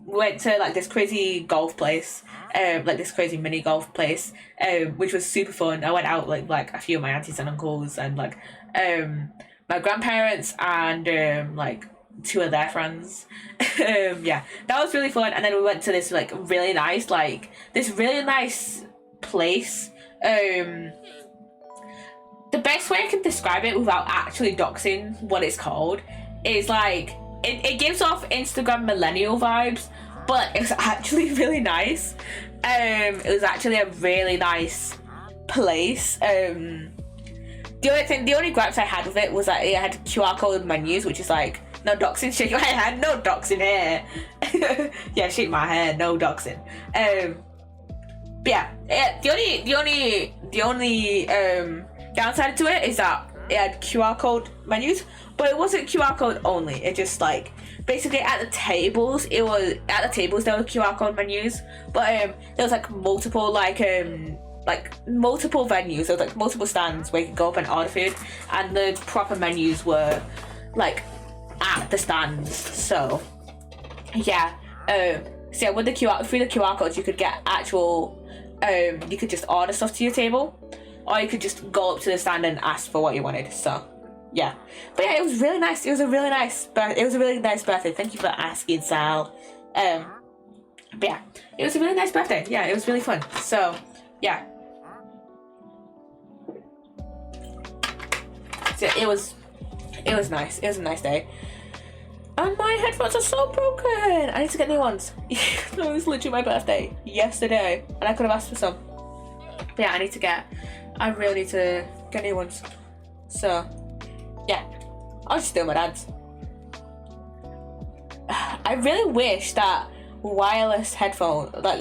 went to like this crazy golf place, like this crazy mini golf place, which was super fun. I went out like a few of my aunties and uncles and like my grandparents and like two of their friends. Yeah, that was really fun. And then we went to this like really nice place. The best way I can describe it without actually doxing what it's called is like it gives off Instagram millennial vibes, but it's actually really nice. It was actually a really nice place. The only gripes I had with it was that it had QR code menus, which is like, no doxing, shake my head, no doxing here. Yeah, shake my head, no doxing. But yeah, the only downside to it is that it had QR code menus, but it wasn't QR code only. It just like basically at the tables there were QR code menus, but there was like multiple multiple venues. There was like multiple stands where you could go up and order food, and the proper menus were like at the stands. So yeah, with the QR codes you could get actual you could just order stuff to your table, or you could just go up to the stand and ask for what you wanted. So yeah, but yeah, it was really nice. It was a really nice birthday. Thank you for asking, Sal. But yeah, it was a really nice birthday. Yeah, it was really fun. So yeah, so it was nice. It was a nice day. And my headphones are so broken. I need to get new ones. It was literally my birthday yesterday, and I could have asked for some. But yeah, I really need to get new ones. So yeah, I'll just steal my dad's. I really wish that wireless headphone, I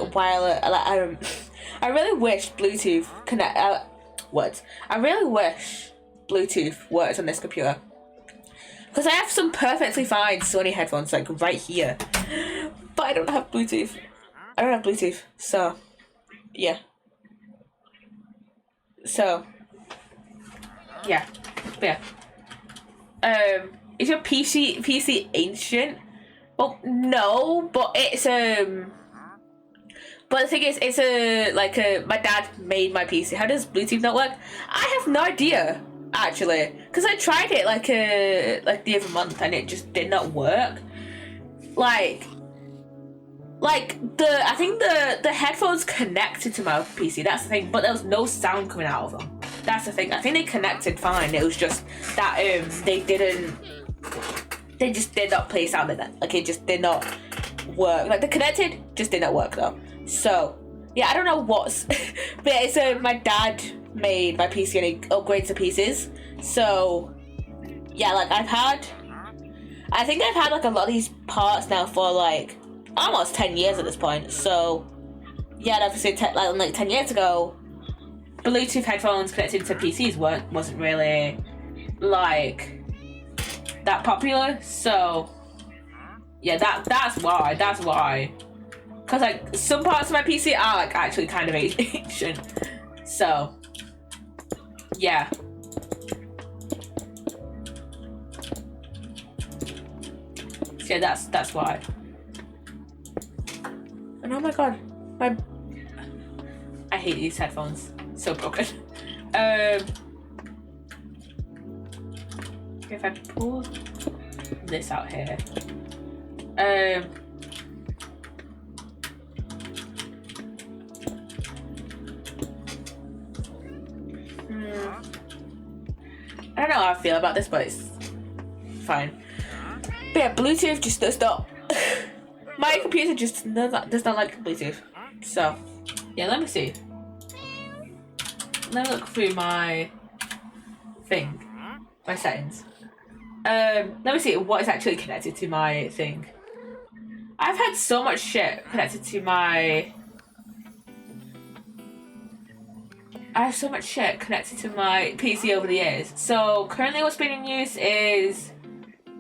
really wish Bluetooth connect. I really wish Bluetooth worked on this computer. Because I have some perfectly fine Sony headphones like right here, but I don't have Bluetooth. So yeah. But yeah. Is your PC ancient? Well, no, but it's But the thing is, it's my dad made my PC. How does Bluetooth not work? I have no idea. Actually, because I tried it like the other month and it just did not work. I think the headphones connected to my PC. That's the thing, but there was no sound coming out of them. That's the thing. I think they connected fine. It was just that they just did not play sound in it. Like it just did not work. Like the connected just did not work though. So yeah, I don't know what's, but it's my dad made my PC and he upgrades the pieces. So yeah, like I think I've had like a lot of these parts now for like almost 10 years at this point. So yeah, obviously 10 years ago, Bluetooth headphones connected to PCs wasn't really like that popular. So yeah, that's why. Because like some parts of my PC are like actually kind of ancient. So yeah. Yeah, that's why. And oh my god, I hate these headphones. So broken. If I pull this out here, don't know how I feel about this, but it's fine. But yeah, Bluetooth just does not. My computer just does not like Bluetooth. So, yeah, let me see. Let me look through my thing, my settings. Let me see what is actually connected to my thing. I've had so much shit connected to my. I have so much shit connected to my PC over the years. So currently, what's being in use is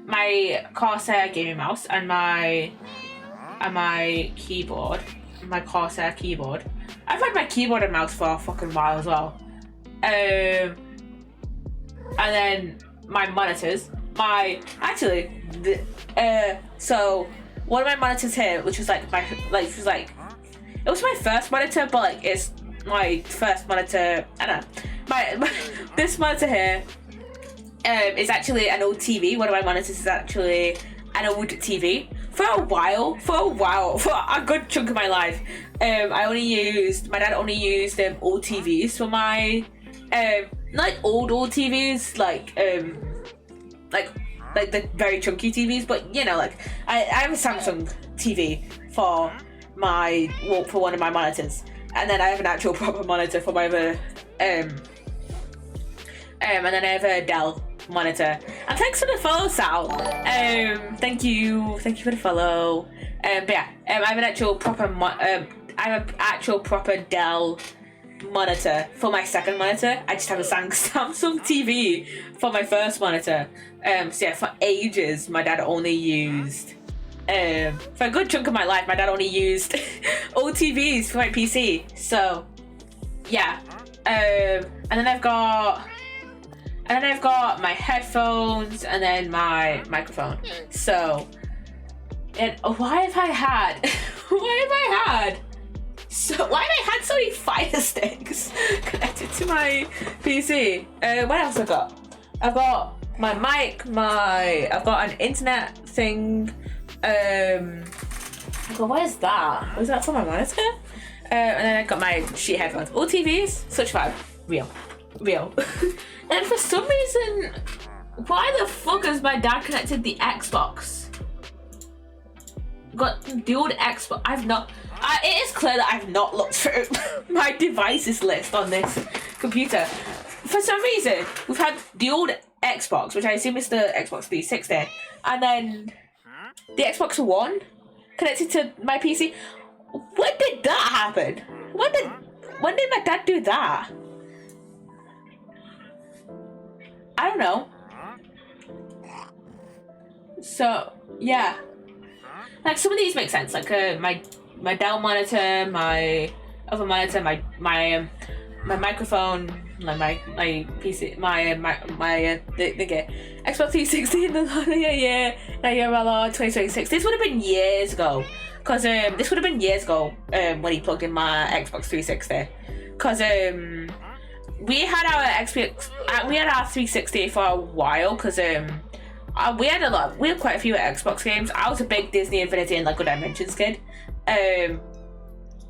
my Corsair gaming mouse and my keyboard, my Corsair keyboard. I've had my keyboard and mouse for a fucking while as well. And then my monitors. So one of my monitors here, which was it was my first monitor, but like it's my first monitor. I don't know. My this monitor here is actually an old TV. One of my monitors is actually an old TV. For a while, for a good chunk of my life, my dad only used old TVs for my not old TVs, like the very chunky TVs, but you know, like I have a Samsung TV for one of my monitors, and then I have an actual proper monitor for my other and then I have a Dell monitor. And thanks for the follow, Sal. Thank you for the follow. But yeah, I have an actual proper Dell monitor for my second monitor. I just have a Samsung TV for my first monitor. So yeah, for ages my dad only used for a good chunk of my life, my dad only used old TVs for my PC. So yeah, and then I've got my headphones and then my microphone. So, and why have I had so many Fire Sticks connected to my PC? What else I've got? I've got my mic, I've got an internet thing. What is that? Was that for my monitor? And then I got my shit headphones. All TVs, such vibe. Real. And for some reason, why the fuck has my dad connected the Xbox? Got the old Xbox. It is clear that I've not looked through my devices list on this computer. For some reason, we've had the old Xbox, which I assume is the Xbox 360, and then the Xbox One connected to my PC. When did that happen? When did my dad do that? I don't know. So yeah, like some of these make sense. Like my Dell monitor, my other monitor, my microphone, like my PC, the Xbox 360 in the year 2026. This would have been years ago, cause this would have been years ago when he plugged in my Xbox 360, cause we had our 360 for a while, because we had quite a few Xbox games. I was a big Disney Infinity and Lego Dimensions kid, and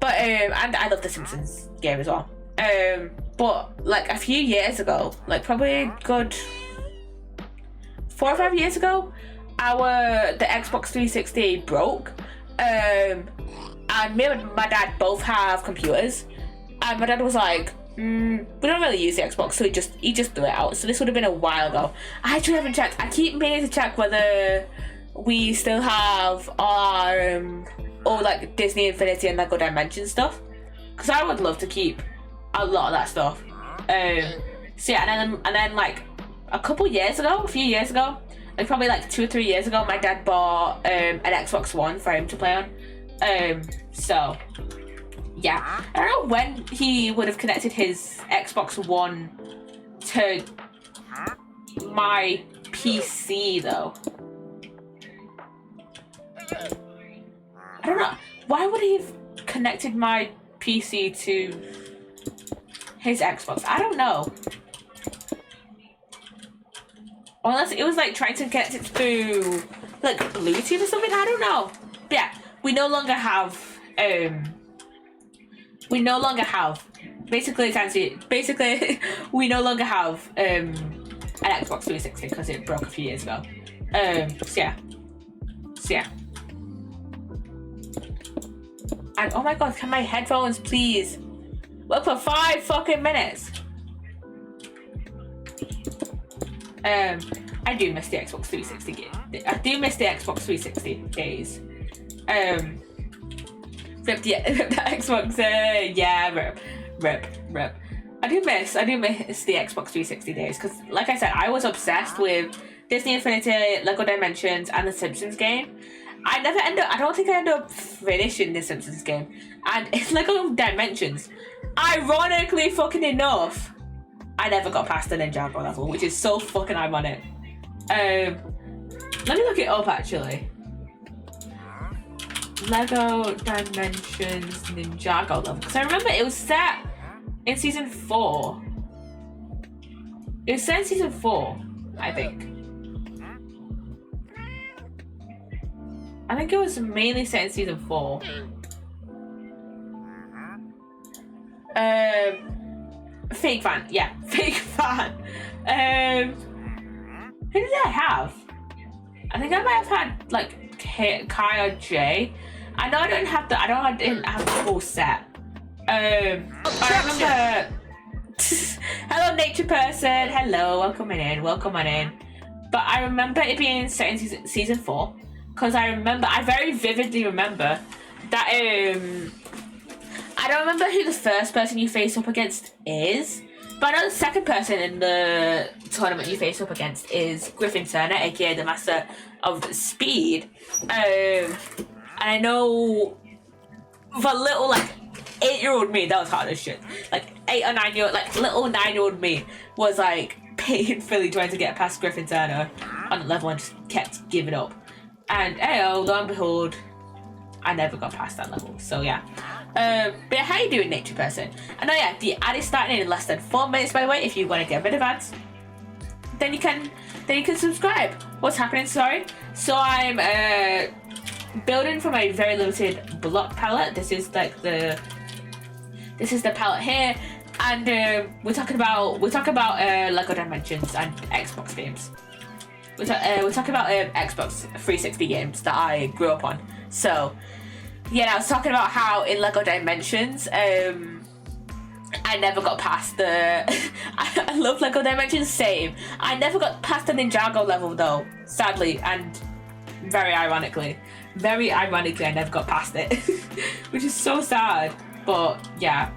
I love the Simpsons game as well. But like a few years ago, like probably a good 4 or 5 years ago, the Xbox 360 broke, and me and my dad both have computers, and my dad was like, we don't really use the Xbox, so he just threw it out. So this would have been a while ago. I actually haven't checked. I keep meaning to check whether we still have our or like Disney Infinity and Lego Dimension stuff, because I would love to keep a lot of that stuff. So yeah, and then like a few years ago, like probably like 2 or 3 years ago, my dad bought an Xbox One for him to play on. So yeah, I don't know when he would have connected his Xbox One to my PC though. I don't know. Why would he have connected my PC to his Xbox? I don't know. Unless it was like trying to connect it through like Bluetooth or something. I don't know. But yeah, we no longer have basically we no longer have an Xbox 360 because it broke a few years ago. So yeah. And oh my god, can my headphones please work for 5 fucking minutes? I do miss the Xbox 360 game. I do miss the Xbox 360 days. Rip the Xbox. Yeah, rip. I do miss the Xbox 360 days because, like I said, I was obsessed with Disney Infinity, Lego Dimensions, and the Simpsons game. I don't think I ended up finishing the Simpsons game. And in Lego Dimensions, ironically fucking enough, I never got past the Ninjago level, which is so fucking ironic. Let me look it up actually. Lego Dimensions Ninjago level. Because I remember it was set in season 4. It was set in season 4, I think. I think it was mainly set in season 4. Fake fan, yeah, fake fan. Who did I have? I think I might have had like Kai or Jay. I know I didn't have the full set. I remember. Hello, nature person. Hello, welcome on in. But I remember it being set in season 4 because I very vividly remember that. I don't remember who the first person you face up against is, but I know the second person in the tournament you face up against is Griffin Turner, aka the Master of Speed. And I know for little 8-year-old me, that was hard as shit. 8 or 9-year-old, little 9-year-old me was painfully trying to get past Griffin Turner on the level and just kept giving up. And lo and behold, I never got past that level. So yeah. But how you doing, nature person? And the ad is starting in less than 4 minutes, by the way. If you want to get rid of ads, then you can subscribe. What's happening? Sorry. So I'm building from a very limited block palette. This is the palette here, and we're talking about Lego Dimensions and Xbox games. We're talking about Xbox 360 games that I grew up on. So. Yeah, I was talking about how in Lego Dimensions, I never got past the... I love Lego Dimensions, same. I never got past the Ninjago level though, sadly, and very ironically, I never got past it, which is so sad. But yeah,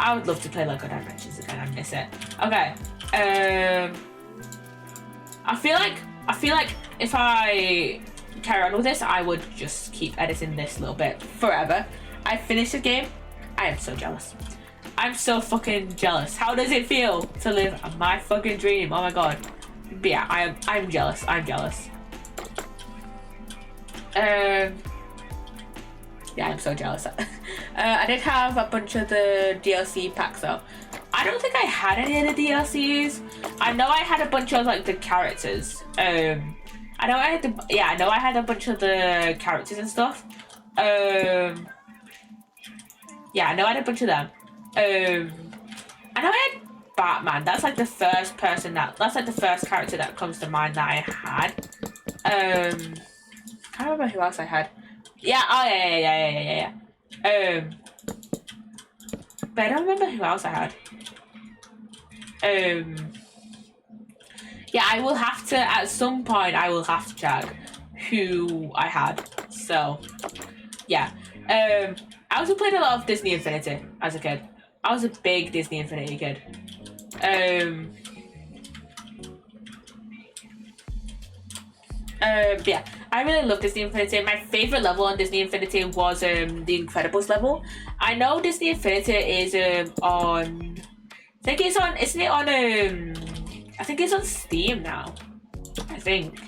I would love to play Lego Dimensions again, I miss it. Okay, I feel like if I carry on with this, I would just keep editing this little bit forever. I finished the game. I am so jealous. I'm so fucking jealous. How does it feel to live my fucking dream? Oh my god. But yeah, I'm jealous. Yeah, I'm so jealous. I did have a bunch of the DLC packs though. I don't think I had any of the DLCs. I know I had a bunch of the characters. I know I had a bunch of the characters and stuff. Yeah, I know I had a bunch of them. I know I had Batman. That's the first person that's the first character that comes to mind that I had. I can't remember who else I had. Yeah, yeah. But I don't remember who else I had. Yeah, I will have to, at some point, check who I had. So, yeah. I also played a lot of Disney Infinity as a kid. I was a big Disney Infinity kid. Yeah, I really love Disney Infinity. My favourite level on Disney Infinity was the Incredibles level. I know Disney Infinity is on... I think it's on... Isn't it on... I think it's on Steam now. I think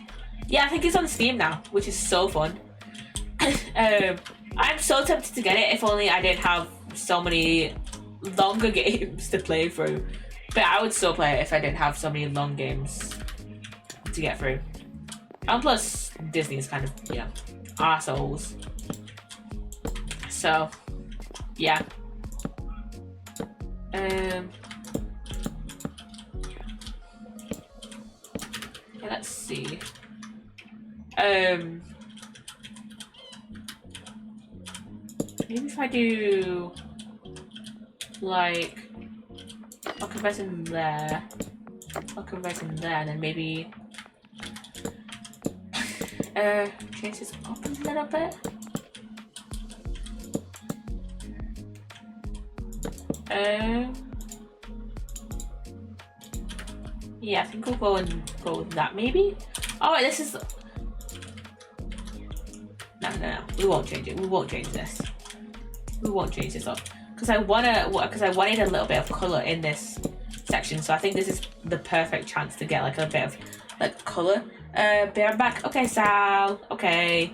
it's on Steam now, which is so fun. I'm so tempted to get it if only I didn't have so many longer games to play through. But I would still play it if I didn't have so many long games to get through. And plus, Disney is kind of, arseholes. So, yeah. see. Maybe if I do like fucking resin there, fucking resin there, and then maybe change this up a little bit. Yeah, I think we'll go with that maybe. Oh wait, this is no. We won't change it. We won't change this. We won't change this up because I wanted a little bit of color in this section. So I think this is the perfect chance to get like a bit of like color. Be right back. Okay, Sal. Okay,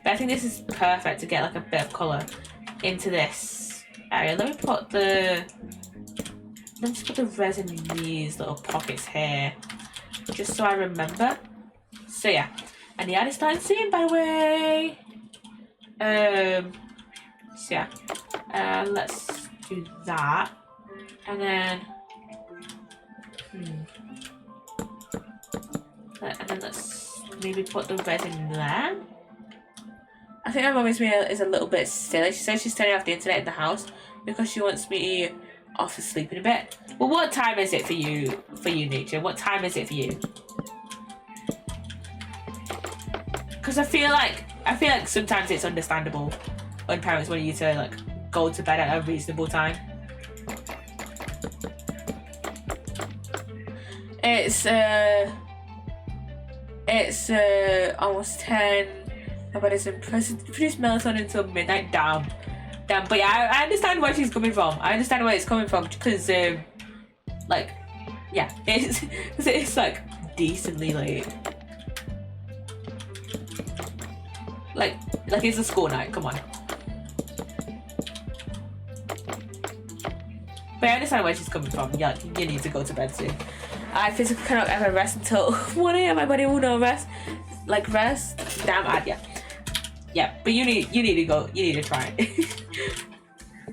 but I think this is perfect to get like a bit of color into this area. Let me just put the resin in these little pockets here, just so I remember. So yeah, and the ad is starting soon, by the way. So yeah, let's do that, and then let's maybe put the resin there. I think my mum is a little bit silly. She says she's turning off the internet in the house because she wants me off to sleep in a bit. Well, what time is it for you, Nature? What time is it for you? Because I feel like sometimes it's understandable when parents want you to like go to bed at a reasonable time. It's almost 10. My body's produce melatonin until midnight. Damn. But yeah, I understand where she's coming from. I understand where it's coming from because like, yeah, it's like decently late. Like it's a school night. Come on. But I understand where she's coming from. Yeah, you need to go to bed soon. I physically cannot ever rest until 1 a.m. My body will not rest. Like rest. Damn, yeah. But you need to go. You need to try it.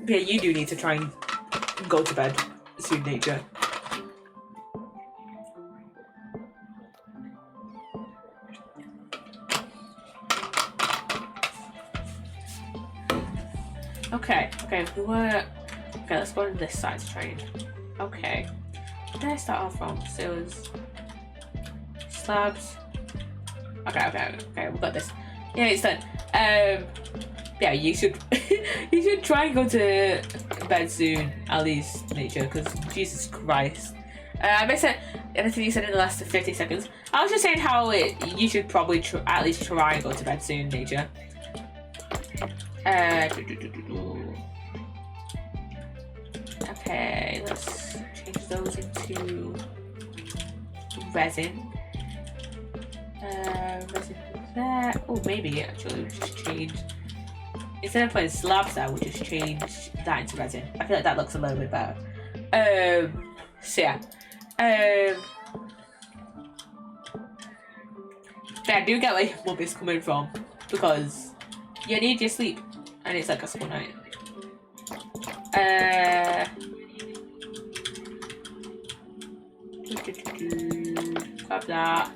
Yeah, you do need to try and go to bed soon, Nature. Okay, let's go to this side to try and... Okay. Where did I start off from? So it was... slabs. Okay, we got this. Yeah, it's done. Yeah, you should you should try and go to bed soon, at least, Nature, because Jesus Christ. I missed anything you said in the last 50 seconds. I was just saying how you should probably at least try and go to bed soon, Nature. Okay, let's change those into resin. Resin there. Oh, maybe actually we'll just change. Instead of putting slabs there, we'll just change that into resin. I feel like that looks a little bit better. So yeah. Yeah, I do get where your mum is coming from because you need your sleep and it's like a school night. Grab that.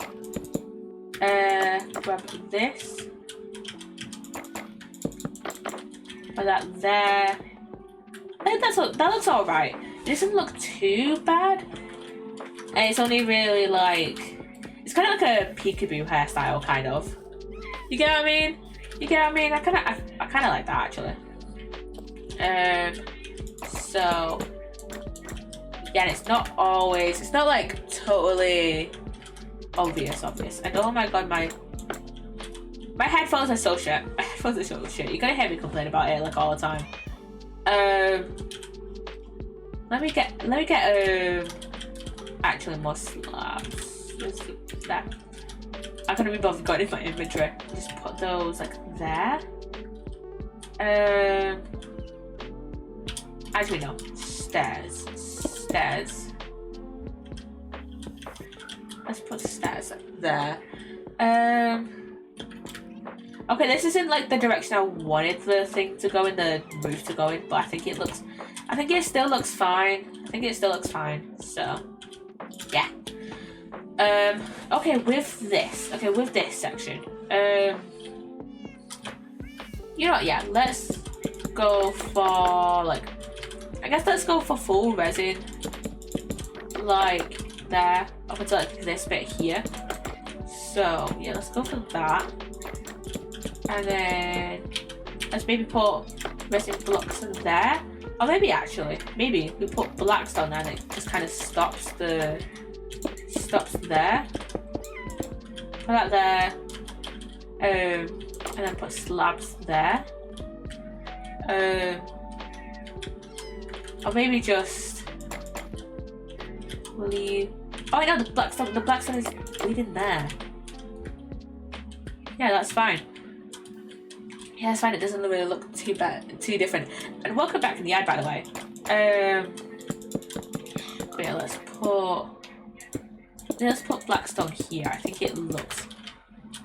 Grab this. Put that there. I think that looks alright. It doesn't look too bad. And it's only really like, it's kind of like a peekaboo hairstyle, kind of. You get what I mean? I kind of like that actually. So yeah, and it's not like totally obvious. And oh my god, my headphones are so shit. You're gonna hear me complain about it like all the time. Let me get actually more slabs. That I couldn't be bothered going in my inventory. Just put those like there. Actually no, stairs. Let's put stairs there. Okay, this isn't like the direction I wanted the thing to go in, the roof to go in, but I think it still looks fine. So, yeah. Okay, with this section, you know what, yeah, let's go for, like, I guess let's go for full resin, like, there, up until, like, this bit here. So, yeah, let's go for that. And then, let's maybe put resin blocks in there. Or maybe, actually, maybe we put blacks down there and it just kind of stops there. Put that there. And then put slabs there. Or maybe just leave. Oh no, the black stone is leading there. Yeah, that's fine. Yeah, that's fine. It doesn't really look too different. And welcome back from the ad, by the way. But yeah, let's put Blackstone here. I think it looks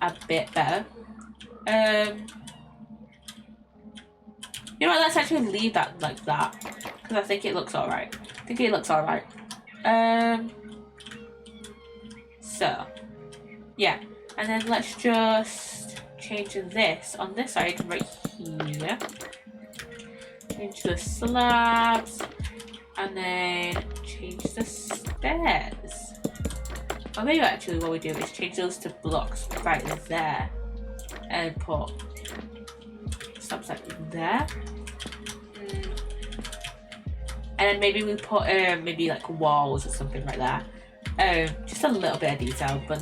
a bit better. You know what? Let's actually leave that like that because I think it looks alright. So yeah, and then let's just change this on this side right here. Change the slabs, and then change the stairs. Or maybe actually what we do is change those to blocks right there, and put slabs like there. And then maybe we put maybe like walls or something like that. Just a little bit of detail, but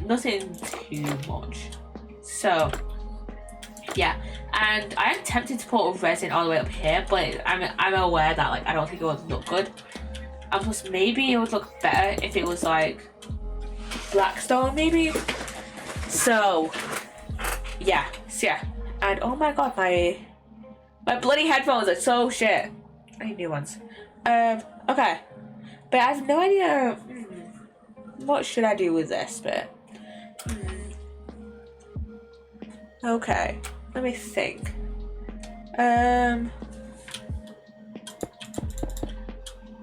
nothing too much. So yeah, and I am tempted to put resin all the way up here, but I'm aware that like I don't think it would look good. And plus maybe it would look better if it was like Blackstone maybe. So yeah, and oh my god, my bloody headphones are so shit. I need new ones. Okay, but I have no idea. What should I do with this bit? Okay, let me think.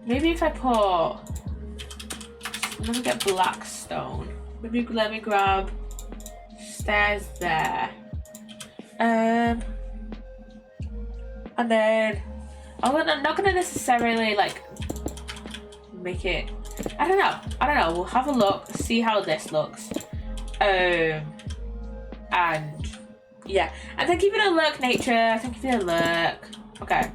Maybe if I put, let me get Blackstone. Maybe let me grab stairs there. And then I'm not gonna necessarily like make it. I don't know. We'll have a look, see how this looks. And yeah, and then give it a look, nature. Give it a look. Okay.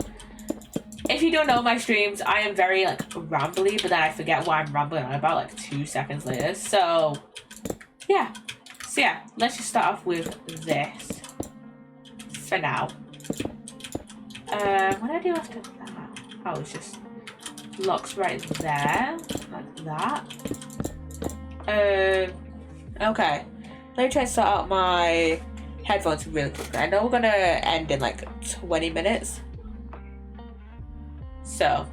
If you don't know my streams, I am very like rambly, but then I forget what I'm rambling on about like 2 seconds later. So yeah. Let's just start off with this for now. What do I do after that? Oh, it's just blocks right there, like that. Okay. Let me try to sort out my headphones really quickly. I know we're gonna end in like 20 minutes. So,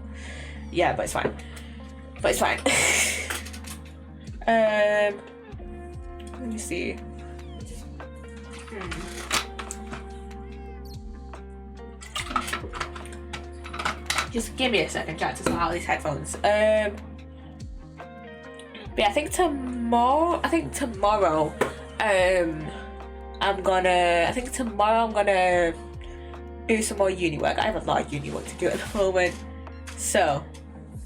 yeah, but it's fine. Let me see. Just give me a second, try to sort out these headphones. But yeah, I think tomorrow, I'm gonna do some more uni work. I have a lot of uni work to do at the moment. So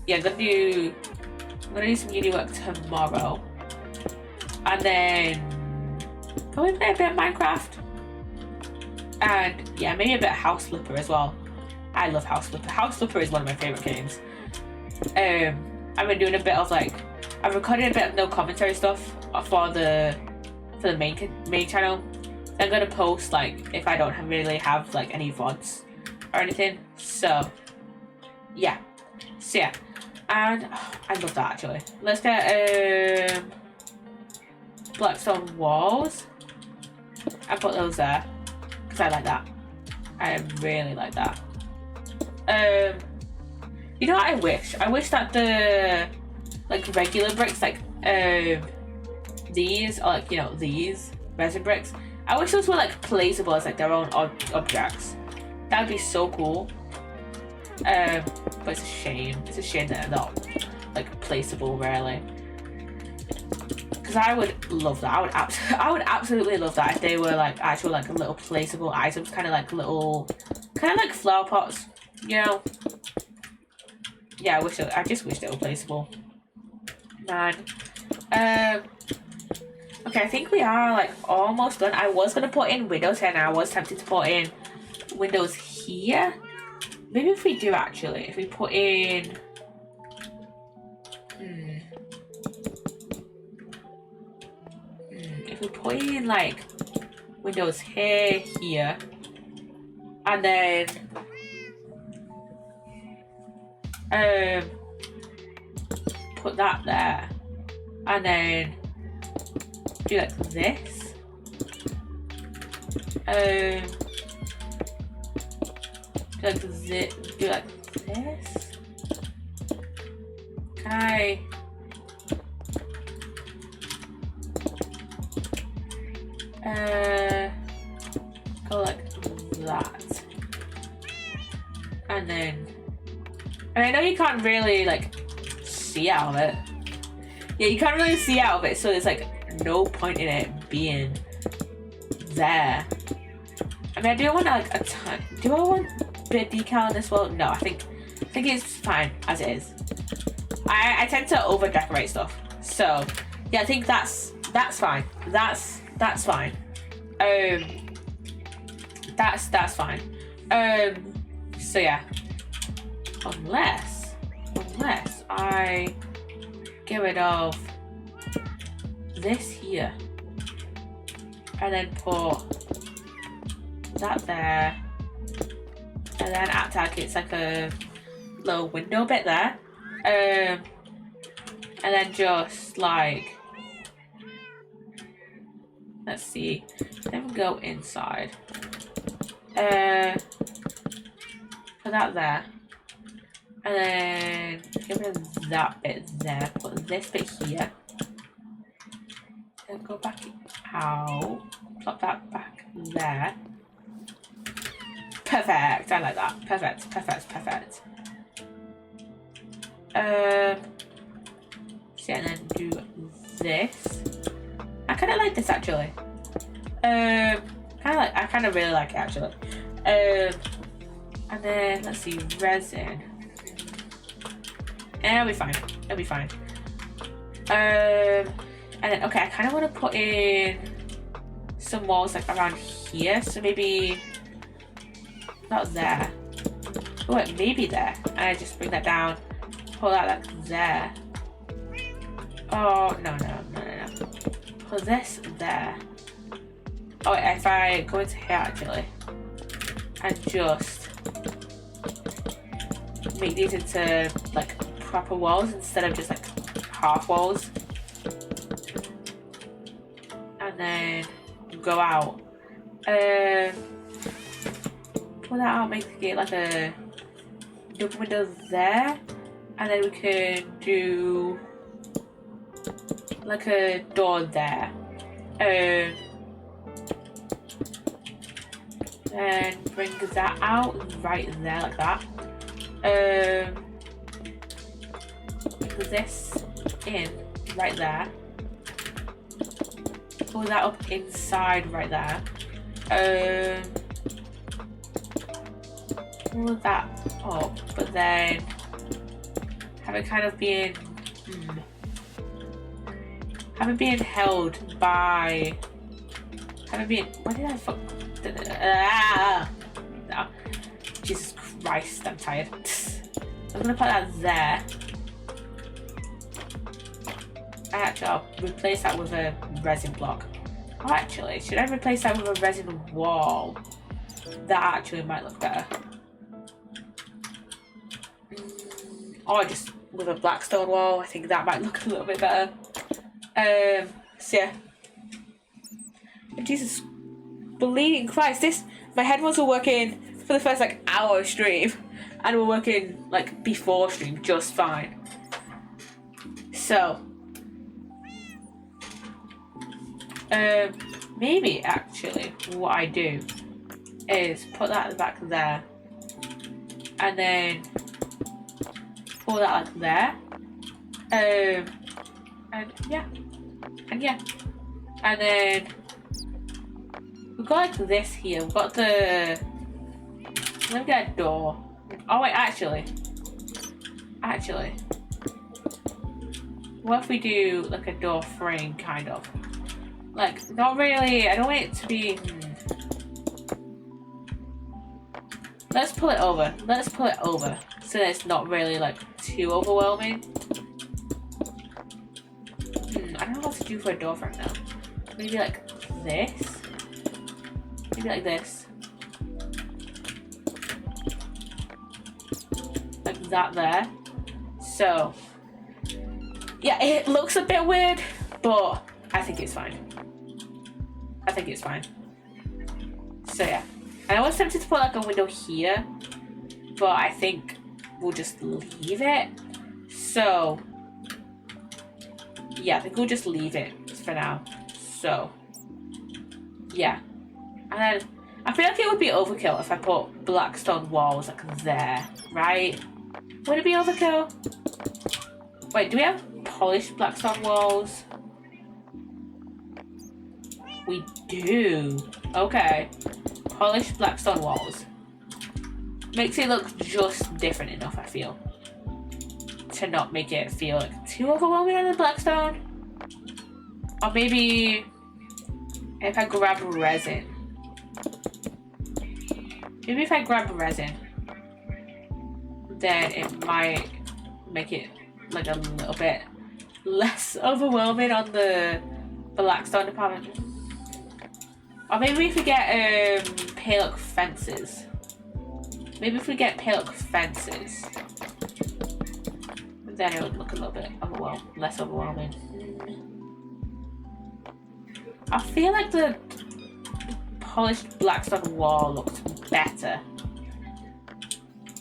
yeah, I'm gonna do some uni work tomorrow. And then probably play a bit of Minecraft. And yeah, maybe a bit of House Flipper as well. I love House Flipper. House Flipper is one of my favourite games. I've been doing a bit of like, I've recorded a bit of no commentary stuff for the main channel. I'm gonna post like if I don't really have like any VODs or anything. So yeah, and I love that actually. Let's get Blackstone walls. I put those there because I like that. I really like that. You know what I wish? I wish that the like regular bricks, like these, or like, you know, these resin bricks, I wish those were like placeable as like their own objects. That would be so cool. But it's a shame. It's a shame that they're not like placeable really. because I would love that. I would absolutely love that if they were like actual like little placeable items, kind of like flower pots, you know. Yeah, I just wish they were placeable. Man. Okay, I think we are like almost done. I was gonna put in windows here, and I was tempted to put in windows here. Maybe if we do actually, if we put in. If we put in like windows here, and then put that there, and then do like this. Do like this. Can I? Go like that, and then. And I know you can't really like see out of it. Yeah, you can't really see out of it, so there's like no point in it being there. I mean, I do want like a ton. Do I want a bit of decal on this wall? No, I think it's fine as it is. I tend to over decorate stuff, so yeah, I think that's fine. That's fine. That's fine. So yeah. Unless I get rid of this here and then put that there, and then act like it's like a little window bit there, and then just like, let's see, then we go inside, put that there. And then get rid of that bit there, put this bit here. Then go back out, plop that back there. Perfect, I like that. Perfect. So yeah, and then do this. I kind of like this actually. I kind of really like it actually. And then let's see, resin. It'll be fine. And then, okay, I kind of want to put in some walls like around here. So maybe not there. Oh, wait, maybe there. And I just bring that down, pull that like there. Oh, no. Put this there. Oh, wait, if I go into here actually, and just make these into like proper walls instead of just like half walls, and then go out, pull that out, make it like a double window there, and then we can do like a door there, then bring that out right there like that. Put this in right there. Pull that up inside right there. Pull that up, but then have it kind of being have it being held by what did I fuck? No. Jesus Christ, I'm tired. I'm gonna put that there. I'll replace that with a resin block. Oh, actually, should I replace that with a resin wall? That actually might look better. Or just with a black stone wall. I think that might look a little bit better. So yeah. Jesus bleeding Christ, my headphones were working for the first like hour of stream, and were working like before stream just fine. So maybe actually what I do is put that at the back there, and then pull that like there, and yeah, And yeah. And then we've got like this here. We've got the... Let me get a door. Oh wait, actually. What if we do like a door frame, kind of? Like, not really. I don't want it to be... Let's pull it over. So that it's not really like too overwhelming. I don't know what to do for a door frame now. Maybe like this? Maybe like this. Like that there. So, yeah, it looks a bit weird, but I think it's fine. So yeah. And I was tempted to put like a window here, but I think we'll just leave it. So, yeah, I think we'll just leave it for now. So, yeah. And then, I feel like it would be overkill if I put black stone walls like there, right? Would it be overkill? Wait, do we have polished black stone walls? We do. Okay. Polished black stone walls. Makes it look just different enough, I feel. To not make it feel like too overwhelming on the black stone. Or maybe if I grab resin. Maybe if I grab resin, then it might make it like a little bit less overwhelming on the black stone department. Or maybe if we get pale oak fences. Then it would look a little bit less overwhelming. I feel like the polished black stone wall looks better.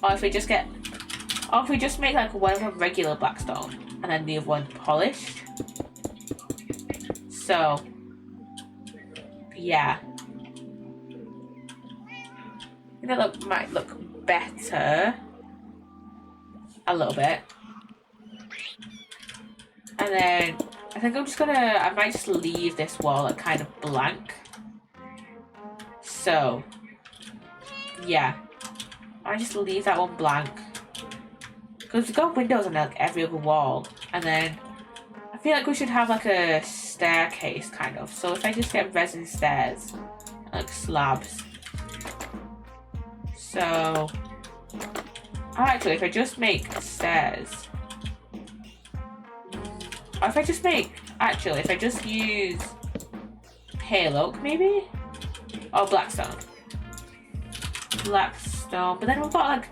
Or if we just make like one of a regular black stone and then the other one polished. So yeah. I think that might look better. A little bit. And then I think I might just leave this wall like kind of blank. So yeah. I just leave that one blank. Because we've got windows on like every other wall. And then I feel like we should have like a staircase kind of. So if I just get resin stairs, like slabs. So actually if I just make stairs. Or if I just use pale oak maybe? Or blackstone. But then we've got like,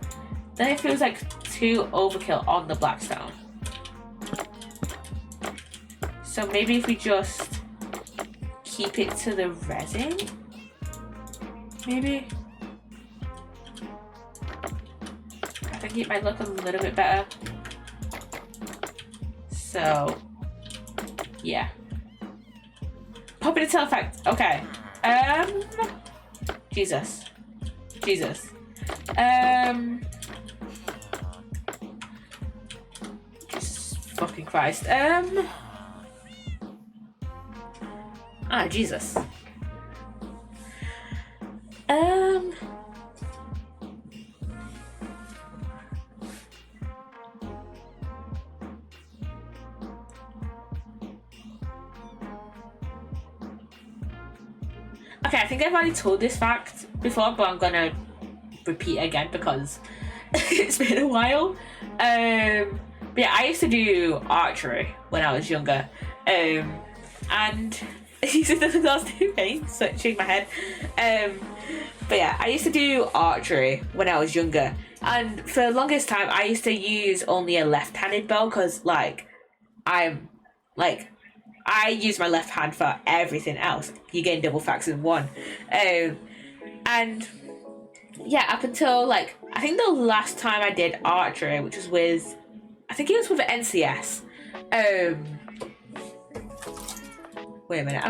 then it feels like too overkill on the blackstone. So maybe if we just keep it to the resin, maybe. I think it might look a little bit better. So, yeah. Pop it into effect. Okay. Jesus. Jesus fucking Christ. Jesus. Okay, I think I've already told this fact before, but I'm gonna repeat again because it's been a while. But yeah, I used to do archery when I was younger. And those two things switching my head. But yeah, I used to do archery when I was younger. And for the longest time, I used to use only a left-handed bow because, I use my left hand for everything else. You gain double facts in one. And yeah, up until I think the last time I did archery, which was with, I think it was with NCS. Wait a minute,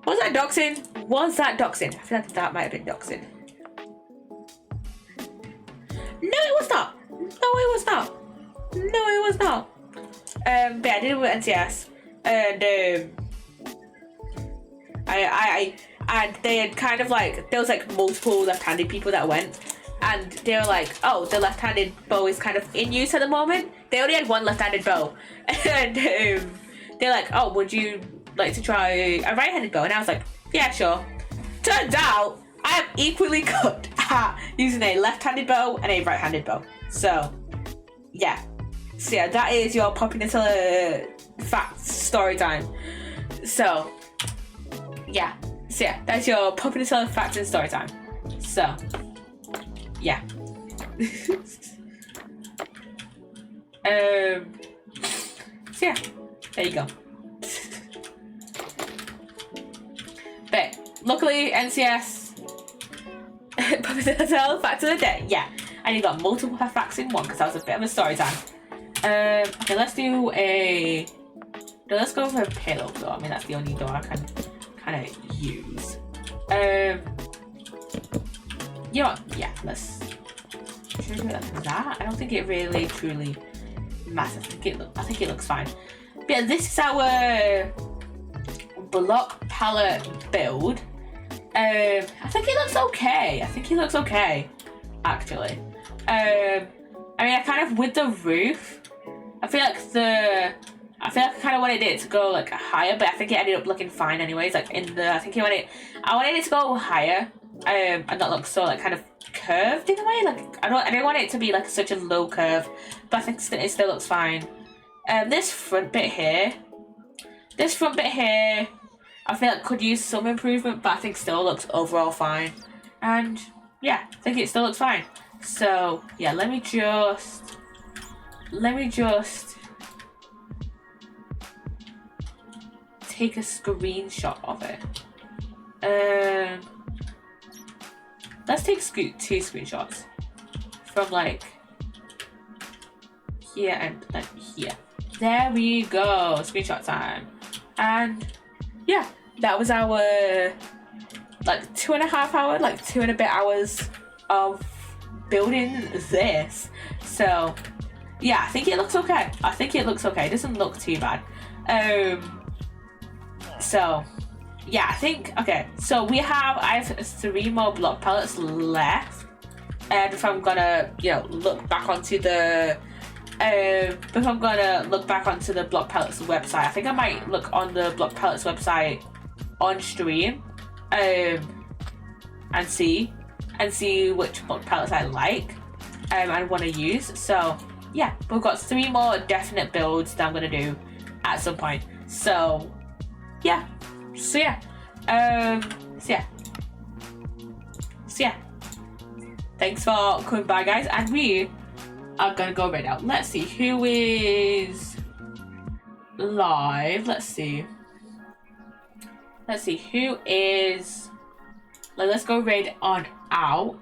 was that doxing? I feel like that might have been doxing. No, it was not. But yeah, I did it with NCS. and and they had kind of like, there was like multiple left-handed people that went, and they were like, oh, the left-handed bow is kind of in use at the moment. They only had one left-handed bow, and they're like, oh, would you like to try a right-handed bow? And I was like, yeah, sure. Turns out I am equally good at using a left-handed bow and a right-handed bow. So yeah, that is your Poppy Nutella facts story time. So yeah, that's your Poppy Nutella facts and story time. So yeah. So yeah, there you go. But luckily, NCS Poppy Nutella fact of the day. Yeah, and you got multiple facts in one because that was a bit of a story time. Okay, let's do a. No, let's go for a payload door. I mean, that's the only door I can kind of use. You know what? Yeah, let's. Should we do it like that? I don't think it really truly matters. I think it looks fine. But yeah, this is our block palette build. I think it looks okay. Actually. I mean, I kind of, with the roof, I feel like I kind of wanted it to go like higher, but I think it ended up looking fine anyways. Like I wanted it to go higher, and not look so like kind of curved in a way. Like I didn't want it to be like such a low curve, but I think it still looks fine. This front bit here, I feel like could use some improvement, but I think still looks overall fine. And yeah, I think it still looks fine. So yeah, let me just take a screenshot of it. Let's take two screenshots from like here and like here. There we go, screenshot time. And yeah, that was our like 2.5 hour, like 2 and a bit hours of building this. So yeah, I think it looks okay. It doesn't look too bad. So yeah, I think okay. So I have 3 more block palettes left. And if I'm gonna, look back onto the block palettes website, I think I might look on the block palettes website on stream, and see which block palettes I like, and want to use. So yeah, we've got 3 more definite builds that I'm gonna do at some point. So yeah. Thanks for coming by, guys, and we are gonna go right now. Let's see who is live. Let's see who is. Let's go raid on out.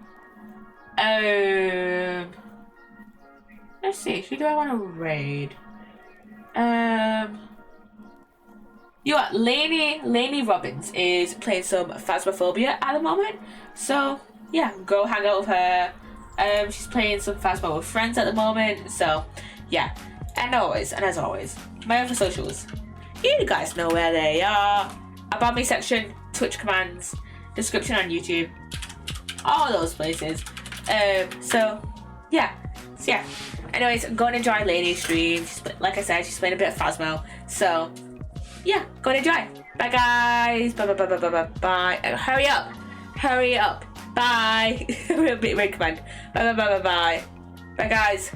Let's see, who do I want to raid? You know what, Lainey Robbins is playing some Phasmophobia at the moment. So yeah, go hang out with her. She's playing some Phasmo with friends at the moment. So yeah, and as always, my other socials, you guys know where they are. About me section, Twitch commands, description on YouTube, all those places. So yeah. Anyways, go and enjoy Lainey's stream. Like I said, she's playing a bit of Phasmo. So yeah, go and enjoy. Bye guys. Bye. Hurry up. Bye. Wait, command. Bye. Bye guys.